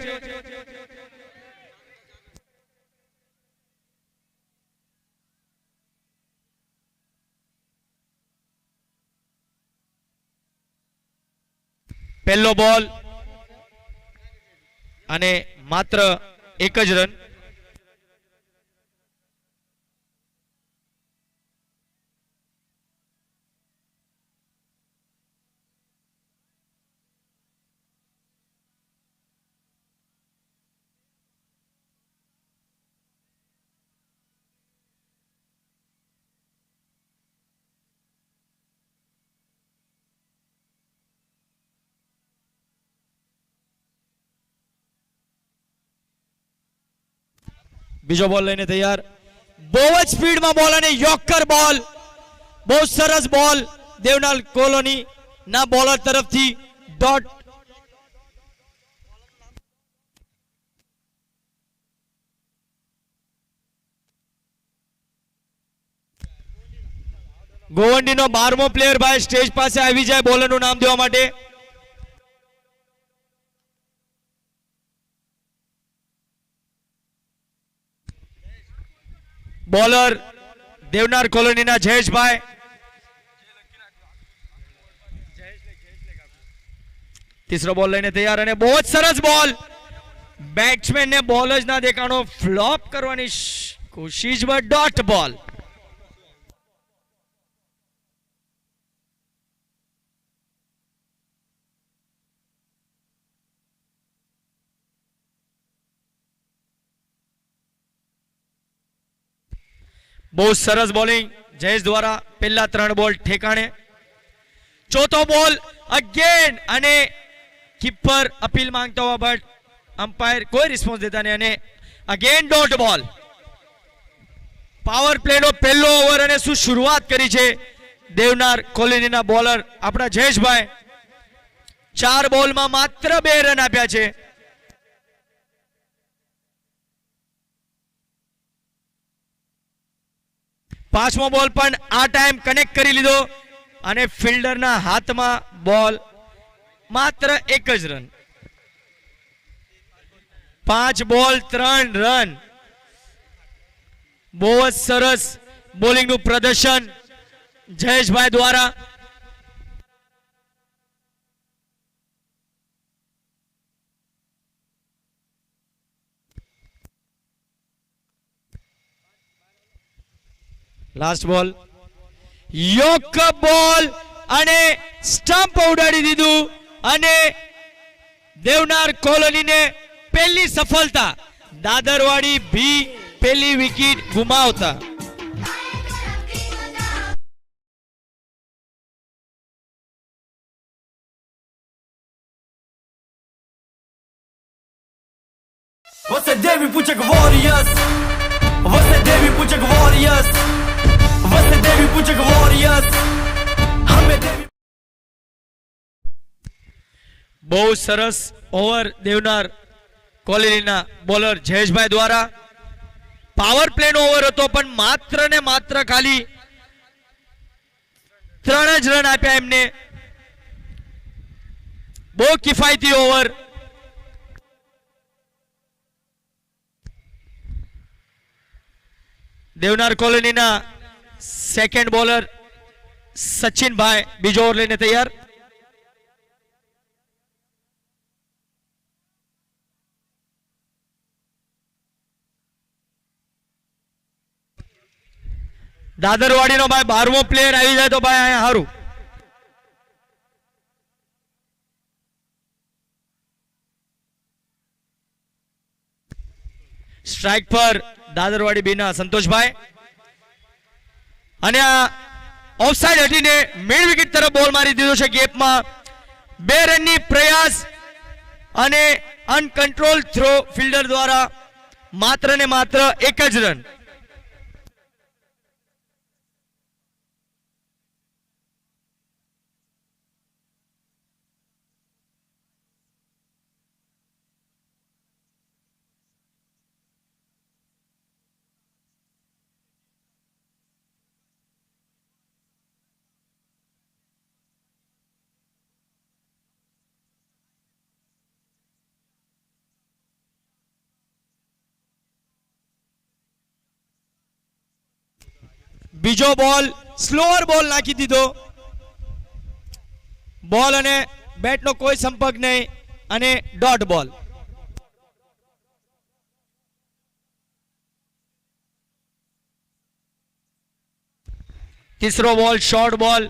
પહેલો બોલ અને માત્ર એક જ રન। બીજો બોલ લઈને તૈયાર, બહુ જ સ્પીડમાં બોલ અને યોર્કર બોલ, બહુ સરસ બોલ દેવનાર કોલોની ના બોલર તરફથી ડોટ। ગોવંડીનો 12મો પ્લેયર ભાઈ સ્ટેજ પાસે આવી જાય બોલરનું નામ દેવા માટે। બોલર દેવનાર કોલોનીના જયેશભાઈ। तीसरो बॉल लेने तैयार અને બહુ જ સરસ બોલ, બેટ્સમેન ને બોલ જ ના દેખાણો, ફ્લોપ કરવાની કોશિશ પર ડોટ બોલ। बहुत सरस बॉलिंग जयेश द्वारा पहला 3 बॉल ठेकाणे। चौथो बॉल अगेन अने कीपर अपील मांगता हुआ बट अंपायर कोई रिस्पॉन्स देता नहीं, again dot ball. Power play નો પહેલો ઓવર અને શું શરૂઆત કરી છે દેવનાર કોલોનીના બોલર આપણા જયેશભાઈ 4 બોલમાં માત્ર 2 રન આપ્યા છે. પાંચમો બોલ પણ આ ટાઈમ કનેક્ટ કરી લીધો અને ફિલ્ડરના હાથમાં બોલ, માત્ર 1 જ રન. 5 બોલ 3 રન. બહુ જ સરસ બોલિંગનું પ્રદર્શન જયેશભાઈ દ્વારા. લાસ્ટ બોલ યોક બોલ અને સ્ટમ્પ ઉડાડી દીધું અને દેવનાર કોલોનીને પહેલી સફળતા. દાદરવાડી ભી પહેલી વિકેટ ગુમાવતા. Você deve Puchak Warriors. Você deve Puchak Warriors. Você deve Puchak Warriors. हमें देवी. બહુ સરસ ઓવર દેવનાર કોલોનીના બોલર જયેશભાઈ દ્વારા. પાવર પ્લે નો ઓવર હતો પણ માત્ર ને માત્ર ખાલી 3 જ રન આપ્યા એમને. બહુ કિફાયતી ઓવર. દેવનાર કોલોનીના સેકન્ડ બોલર સચિનભાઈ બીજો ઓવર લઈને તૈયાર. દાદરવાડીનો ભાઈ 12મો પ્લેયર આવી જાય તો ભાઈ અહીંયા સારું. સ્ટ્રાઇક પર દાદરવાડી બીના સંતોષભાઈ અને આ ઓફસાઇડ હટીને મિડ વિકેટ તરફ બોલ મારી દીધો છે ગેપમાં. 2 રનની પ્રયાસ અને અનકંટ્રોલ થ્રો ફિલ્ડર દ્વારા માત્ર ને માત્ર 1 જ રન. બીજો બોલ સ્લોઅર બોલ નાખી દીધો. બોલ અને બેટનો કોઈ સંપર્ક નહીં અને ડોટ બોલ. તીસરો બોલ શોર્ટ બોલ.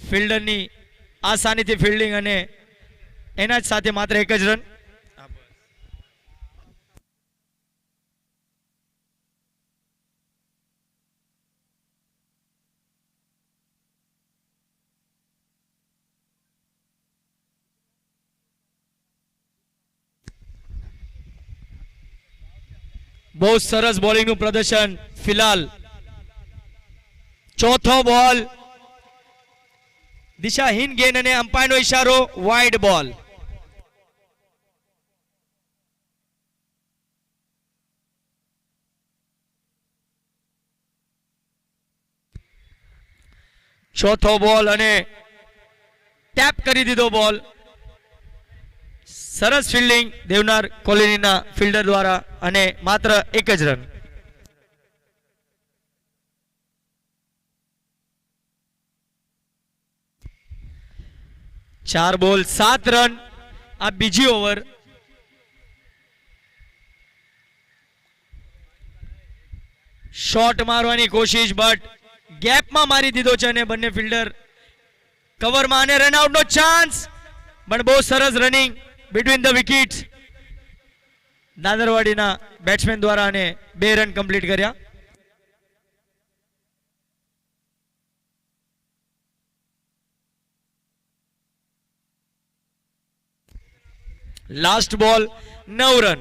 ફિલ્ડરની આસાનીથી ફિલ્ડિંગ અને એના જ સાથે માત્ર 1 જ રન. બહુ સરસ બોલિંગનું પ્રદર્શન. ફિલહાલ ચોથો બોલ દિશાહીન ગેન અને અમ્પાયરનો ઈશારો વાઇડ બોલ. ચોથો બોલ અને ટેપ કરી દીધો બોલ. સરસ ફિલ્ડિંગ દેવનાર કોલોનીના ફિલ્ડર દ્વારા અને માત્ર 1 જ રન. ચાર બોલ 7 રન. આ બીજી ઓવર. શોટ મારવાની કોશિશ બટ ગેપમાં મારી દીધો છે અને બંને ફિલ્ડર કવરમાં અને રનઆઉટનો ચાન્સ પણ બહુ સરસ રનિંગ between the wickets. દાદરવાડીના બેટ્સમેન દ્વારા અને 2 રન કમ્પ્લીટ કર્યા. લાસ્ટ બોલ 9 રન.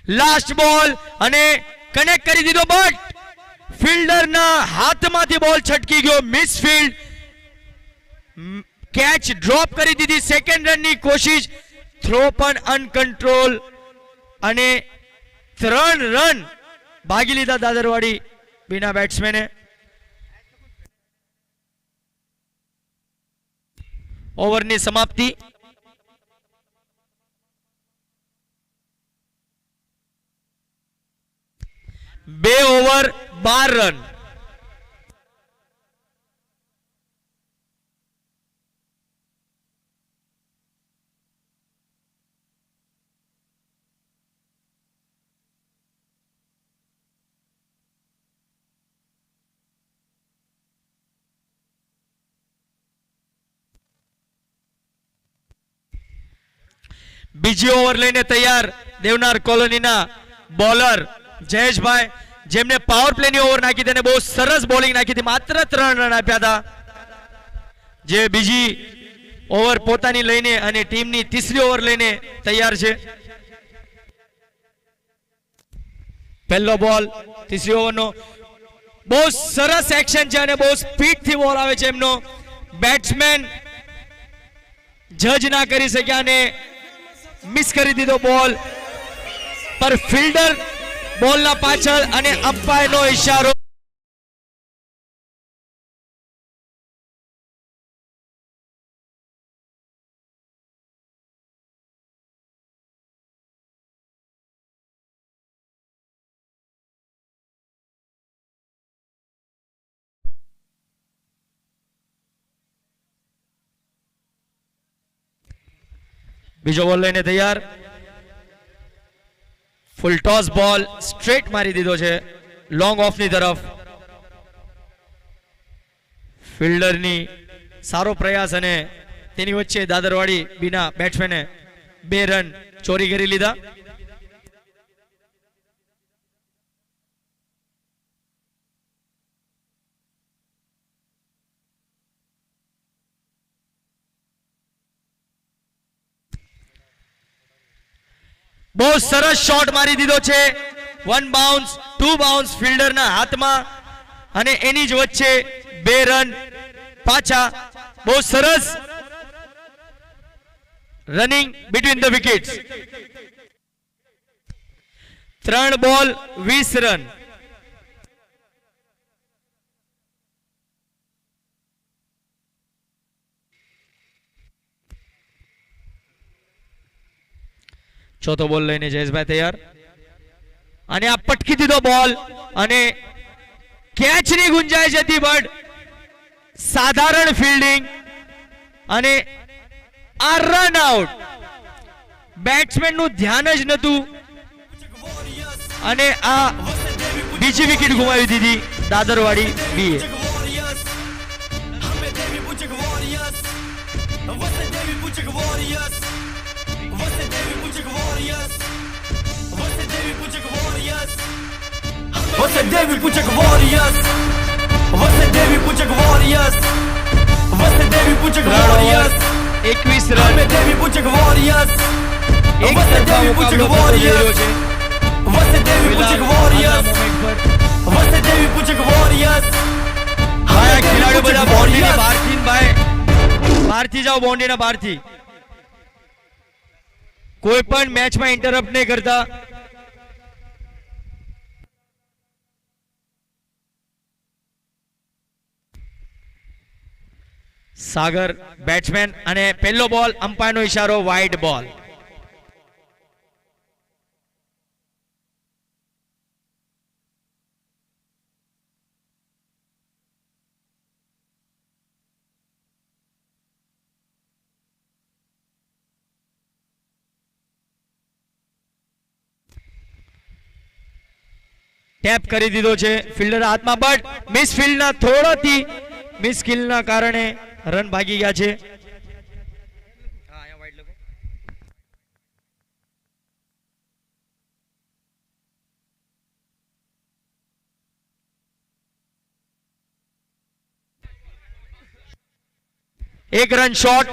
લાસ્ટ બોલ અને કનેક્ટ કરી દીધો, બટ ફિલ્ડરના હાથમાંથી બોલ છટકી ગયો, મિસફિલ્ડ, કેચ ડ્રોપ કરી દીધી. સેકન્ડ રનની કોશિશ, થ્રો પણ અનકંટ્રોલ અને 3 રન ભાગી લીધા દાદરવાડી બીના બેટ્સમેને. ઓવરની સમાપ્તિ. બે ઓવર 12 રન. બીજી ઓવર લઈને તૈયાર દેવનાર કોલોનીના બોલર જયેશભાઈ, જેમને પાવર પ્લેની ઓવર નાખી તેને બહુ સરસ બોલિંગ નાખી હતી, માત્ર 3 રન આપ્યા હતા. જે બીજી ઓવર પોતાની લઈને અને ટીમની ત્રીજી ઓવર લઈને તૈયાર છે. પહેલો બોલ ત્રીજી ઓવરનો, બહુ સરસ એક્શન છે અને બહુ સ્પીડથી બોલ આવે છે એમનો. બેટ્સમેન જજ ના કરી શક્યા અને મિસ કરી દીધો બોલ, પર ફિલ્ડર બોલના પાછળ અને અમ્પાયરનો ઇશારો. બીજો બોલ લઈને તૈયાર. ફૂલ ટોસ બોલ સ્ટ્રેટ મારી દીધો છે લોંગ ઓફની તરફ. ફિલ્ડરની સારો પ્રયાસ અને તેની વચ્ચે દાદરવાડી બીના બેટ્સમેને 2 રન ચોરી કરી લીધા. બહુ સરસ શોટ મારી દીધો છે, 1 બાઉન્સ 2 બાઉન્સ ફિલ્ડરના હાથમાં અને એની જ વચ્ચે 2 રન પાછા. બહુ સરસ રનિંગ બિટવીન ધ વિકેટ્સ. 3 બોલ 20 રન. ચોથો બોલ લઈને જયેશભાઈ તૈયાર અને આ પટકી દીધો બોલ અને કેચની ગુંજાઈશ હતી, બટ સાધારણ ફિલ્ડિંગ અને આ રન આઉટ. બેટ્સમેન નું ધ્યાન જ નતું અને આ બીજી વિકેટ ગુમાવી દીધી દાદરવાડી BA. Você deve Puchak Warriors. Você deve Puchak Warriors. Você deve Puchak Warriors. 21 Hame run devi Puchak Warriors. એક Você તરફા deve મુકાબલો Puchak થતો જઈ Warriors. રહ્યો છે. Você deve ફિલહાલ Puchak આના Warriors. મોમેન્ટ પર Você deve Puchak Warriors. ભાઈ આ ખેલાડીઓ બધા બાઉન્ડ્રીની બહારથી ને ભાઈ બહારથી જાઓ, બાઉન્ડ્રીના બહારથી. કોઈ પણ મેચમાં ઇન્ટરપ્ટ નહીં કરતા. સાગર બેટ્સમેન અને પહેલો બોલ અમ્પાયરનો ઇશારો, વાઇડ બોલ. ટેપ કરી દીધો છે ફિલ્ડર હાથમાં, બટ મિસ ફિલ્ડના થોડાથી મિસ સ્કિલના કારણે રન ભાગી ગયા છે. એક રન શોટ.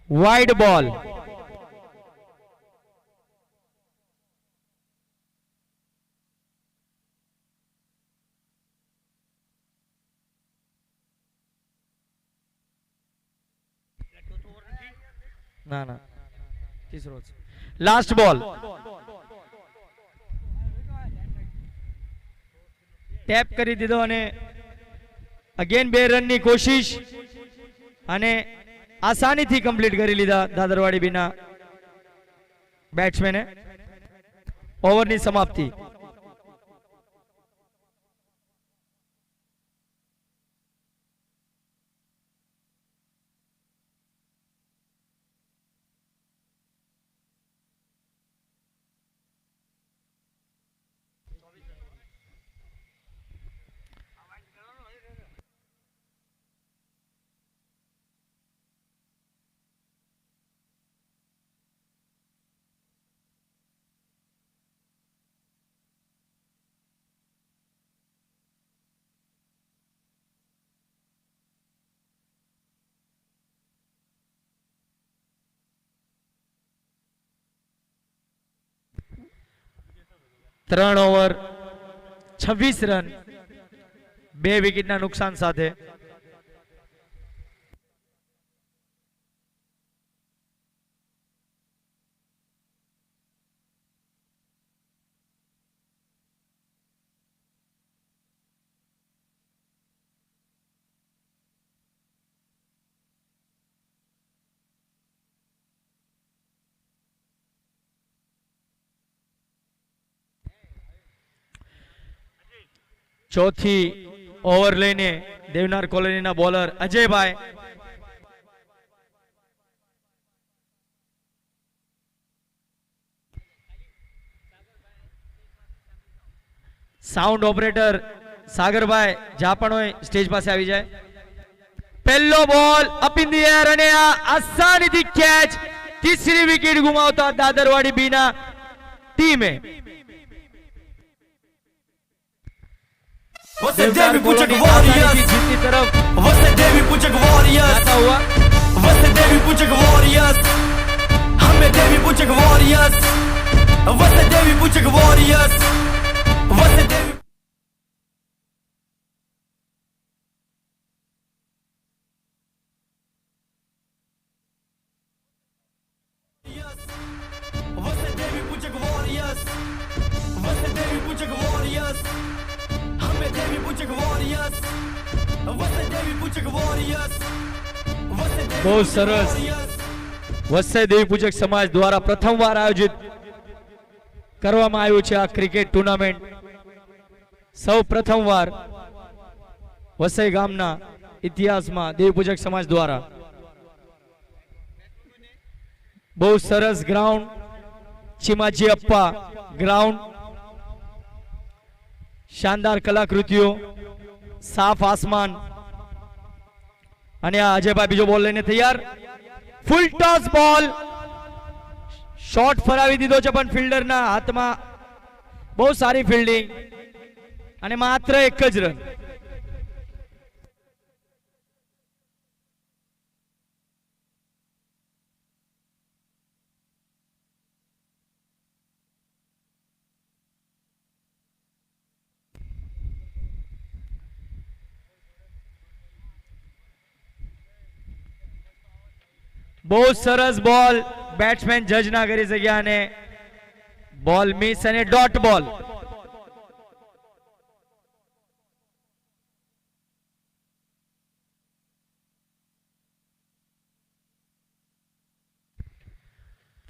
વાઇડ બોલ. ના ના તીસરો લાસ્ટ બોલ. ટેપ કરી દીધો અને અગેન 2 રનની કોશિશ અને આસાનીથી કમ્પ્લીટ કરી લીધા દાદરવાડી બીના બેટ્સમેને. ઓવરની સમાપ્તિ. ત્રણ ઓવર 26 રન 2 વિકેટના નુકસાન સાથે. ચોથી ઓવર લઈને દેવનાર કોલોનીના બોલર અજયભાઈ સાઉન્ડ ઓપરેટર સાગરભાઈ જ્યાં પણ હોય સ્ટેજ પાસે આવી જાય. પહેલો બોલ અપ ઇન ધી એર અને આ આસાનીથી કેચ. તીસરી વિકેટ ગુમાવતા દાદરવાડી બીના ટીમે. वसे देवी पूजक वॉरियर्स जीतनी तरफ वसे देवी पूजक वॉरियर्स जाता हुआ. वसे देवी पूजक वॉरियर्स हमें देवी पूजक वॉरियर्स वसे देवी पूजक वॉरियर्स वसे देवी वसे देवी पूजक वॉरियर्स वसे देवी पूजक वॉरियर्स हमें देवी पूजक वॉरियर्स वसे देवी पूजक वॉरियर्स वसे देवी બહુ સરસ. વસઈ દેવી પૂજક સમાજ દ્વારા પ્રથમવાર આયોજિત કરવામાં આવ્યું છે આ ક્રિકેટ ટુર્નામેન્ટ. સૌ પ્રથમવાર વસઈ ગામના ઇતિહાસમાં દેવી પૂજક સમાજ દ્વારા. બહુ સરસ ગ્રાઉન્ડ. ચીમાજી અપ્પા ગ્રાઉન્ડ. શાનદાર કલાકૃતિઓ. સાફ આસમાન. અને આ અજયભાઈ બીજો બોલ લઈને તૈયાર. ફૂલ ટોસ બોલ. શોટ ફરાવી દીધો છે પણ ફિલ્ડરના હાથમાં. બહુ સારી ફિલ્ડિંગ અને માત્ર 1 જ રન. બહુ સરસ બોલ. બેટ્સમેન જજ ના કરી શક્યા અને બોલ મિસ અને ડોટ બોલ.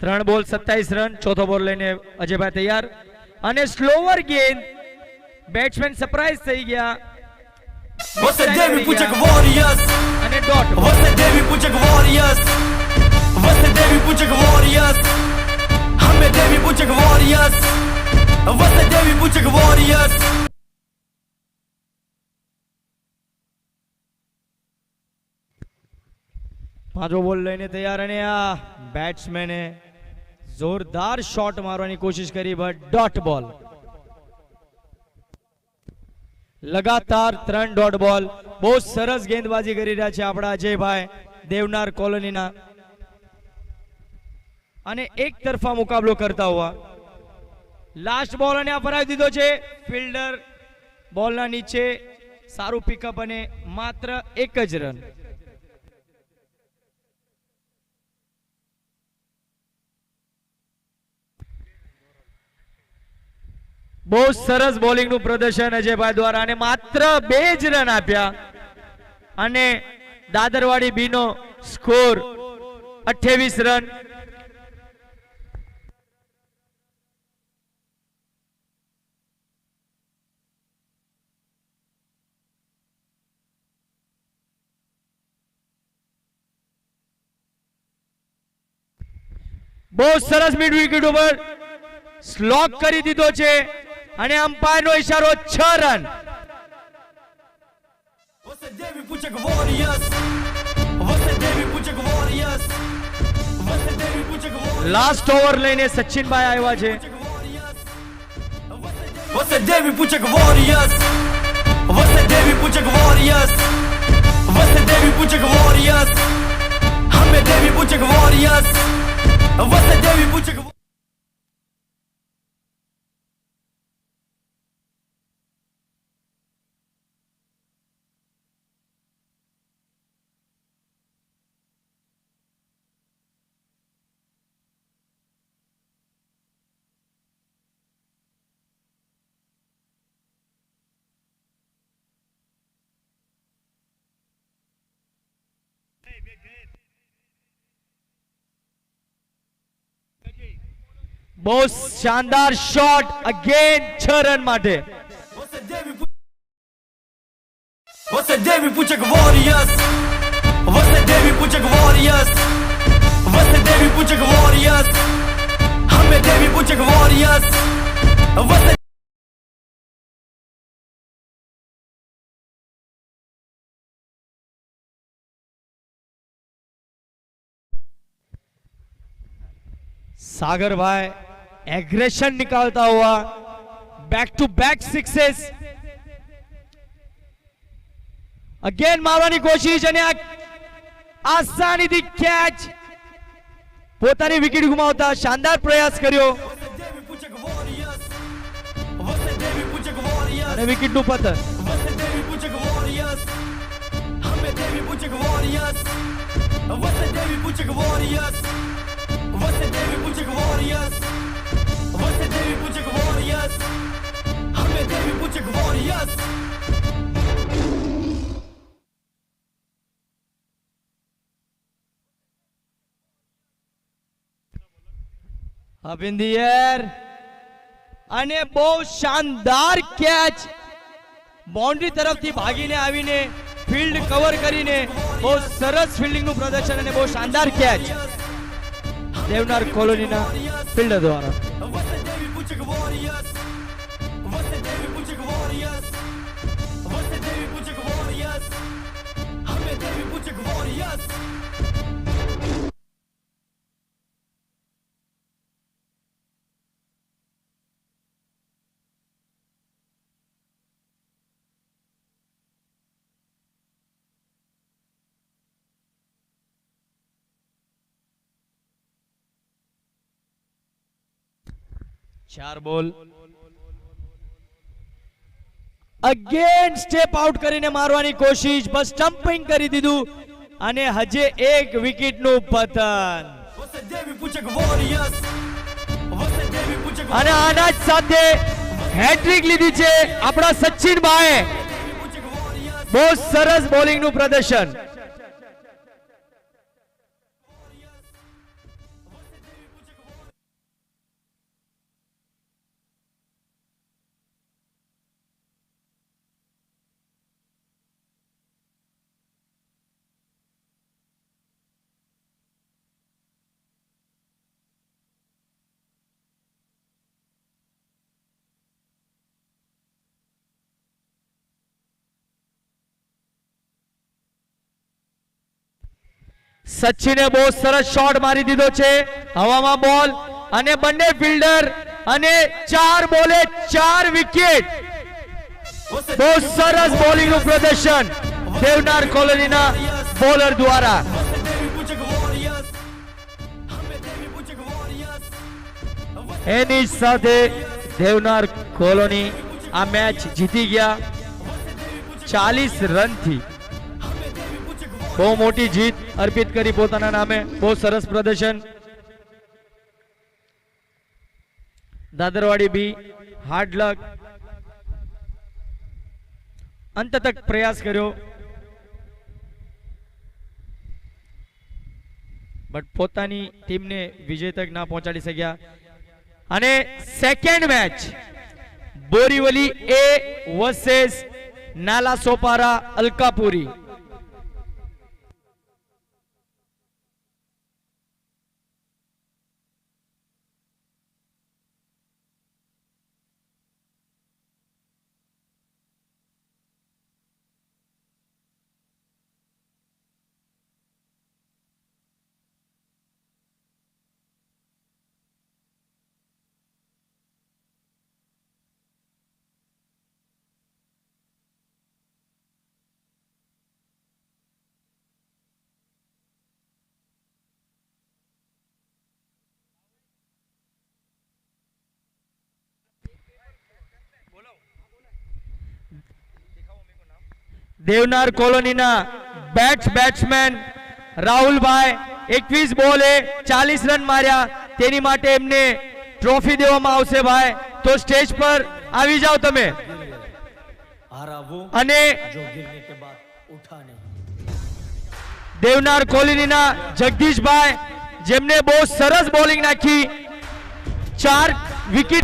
ત્રણ બોલ 27 રન. ચોથો બોલ લઈને અજયભાઈ તૈયાર અને સ્લોવર ગેન્ડ. બેટ્સમેન સરપ્રાઈઝ થઈ ગયા वसे देवी पूजक वॉरियर्स અને ડોટ. वसे देवी पूजक वॉरियर्स वसे देवी पूजक वॉरियर्स हमें देवी पूजक वॉरियर्स वसे देवी पूजक वॉरियर्स પાંચો બોલ લઈને તૈયાર અને આ બેટ્સમેને જોરદાર શોટ મારવાની કોશિશ કરી બટ ડોટ બોલ. લગાતાર 3 ડોટ બોલ. બહુ સરસ ગેંદબાજી કરી રહ્યા છે આપણા અજયભાઈ દેવનાર કોલોનીના. અને એક તરફા મુકાબલો કરતા હોવા. લાસ્ટ બોલ અને આ ફરાવી દીધો છે. ફિલ્ડર બોલના નીચે, સારું પિકઅપ અને માત્ર એક જ રન. બહુ સરસ બોલિંગનું પ્રદર્શન અજયભાઈ દ્વારા અને માત્ર 2 જ રન આપ્યા અને દાદરવાડી બી નો સ્કોર 28 રન. બહુ સરસ મિડ વિકેટ ઉપર સ્લોક કરી દીધો છે અને અમ્પાયરનો ઈશારો 6 run. Você deve Puchak Warriors. Você deve Puchak Warriors. Você deve Puchak Warriors. Last over લઈને સચિનભાઈ આવ્યા છે. Você deve Puchak Warriors. Você deve Puchak Warriors. Você deve Puchak Warriors. हमें देवी Puchak Warriors. Você deve Puchak Warriors. બહુ શાનદાર shot again 6 run માટે. Você deve Puchak Warriors. Você deve Puchak Warriors. Você deve Puchak Warriors. हमें देवी Puchak Warriors. Você सागर भाई aggression निकालता हुआ back to back sixes. अगेन मारवानी कोशिश અને આસાનીથી કેચ. પોતાની વિકેટ ગુમાવતા શાનદાર પ્રયાસ કર્યો देवी Puchak Warriors. Você deve Puchak Warriors. અને વિકેટનું પતન. Você deve Puchak Warriors. हमें देवी Puchak Warriors. Você deve Puchak Warriors. Você deve Puchak Warriors. Você deve Puchak Warriors. हमें देवी Puchak Warriors. Up in the air અને બહુ શાનદાર કેચ. બાઉન્ડ્રી તરફથી ભાગીને આવીને field cover કરીને બહુ સરસ ફિલ્ડિંગનું પ્રદર્શન અને બહુ શાનદાર કેચ દેવનાર કોલોનીના ફિલ્ડર દ્વારા. Você deve Puchak Warriors. Você deve Puchak Warriors. Você deve Puchak Warriors. हमें देवी Puchak Warriors. ચાર બોલ અગેન સ્ટેપ આઉટ કરીને મારવાની કોશિશ, બસ સ્ટમ્પિંગ કરી દીધું અને હજે એક વિકેટનું પતન. Você deve Puchak Warriors. Você deve Puchak અને આના જ સાથે હેટ્રિક લીધી છે આપણા સચિનભાઈએ. Warriors. બહુ સરસ બોલિંગનું પ્રદર્શન. સચિને બહુ સરસ શોટ મારી દીધો છે હવામાં બોલ અને બંને ફિલ્ડર અને 4 બોલે 4 વિકેટ. બહુ સરસ બોલિંગનું પ્રદર્શન દેવનાર કોલોનીના બોલર દ્વારા. Você deve Puchak Warriors. हमें देवी Puchak Warriors. એની સાથે દેવનાર કોલોની આ મેચ જીતી ગયા 40 રનથી. બહુ મોટી જીત અર્પિત કરી પોતાના નામે. બહુ સરસ પ્રદર્શન. દાદરવાડી બી હાર્ડ લક. અંત તક પ્રયાસ કર્યો બટ પોતાની ટીમને વિજય તક ના પહોંચાડી શક્યા. અને સેકન્ડ મેચ બોરીવલી એ વર્સેસ નાલા સોપારા અલકાપુરી. દેવનાર કોલોનીના બેટ્સમેન રાહુલભાઈ 21 બોલે 40 રન માર્યા. તેની માટે એમને ટ્રોફી દેવામાં આવશે ભાઈ. તો સ્ટેજ પર આવી જાઓ તમે. हारा वो અને जो गिरने के बाद उठा नहीं. દેવનાર કોલોનીના જગદીશભાઈ જેમને બહુ સરસ બોલિંગ નાખી 4 વિકેટ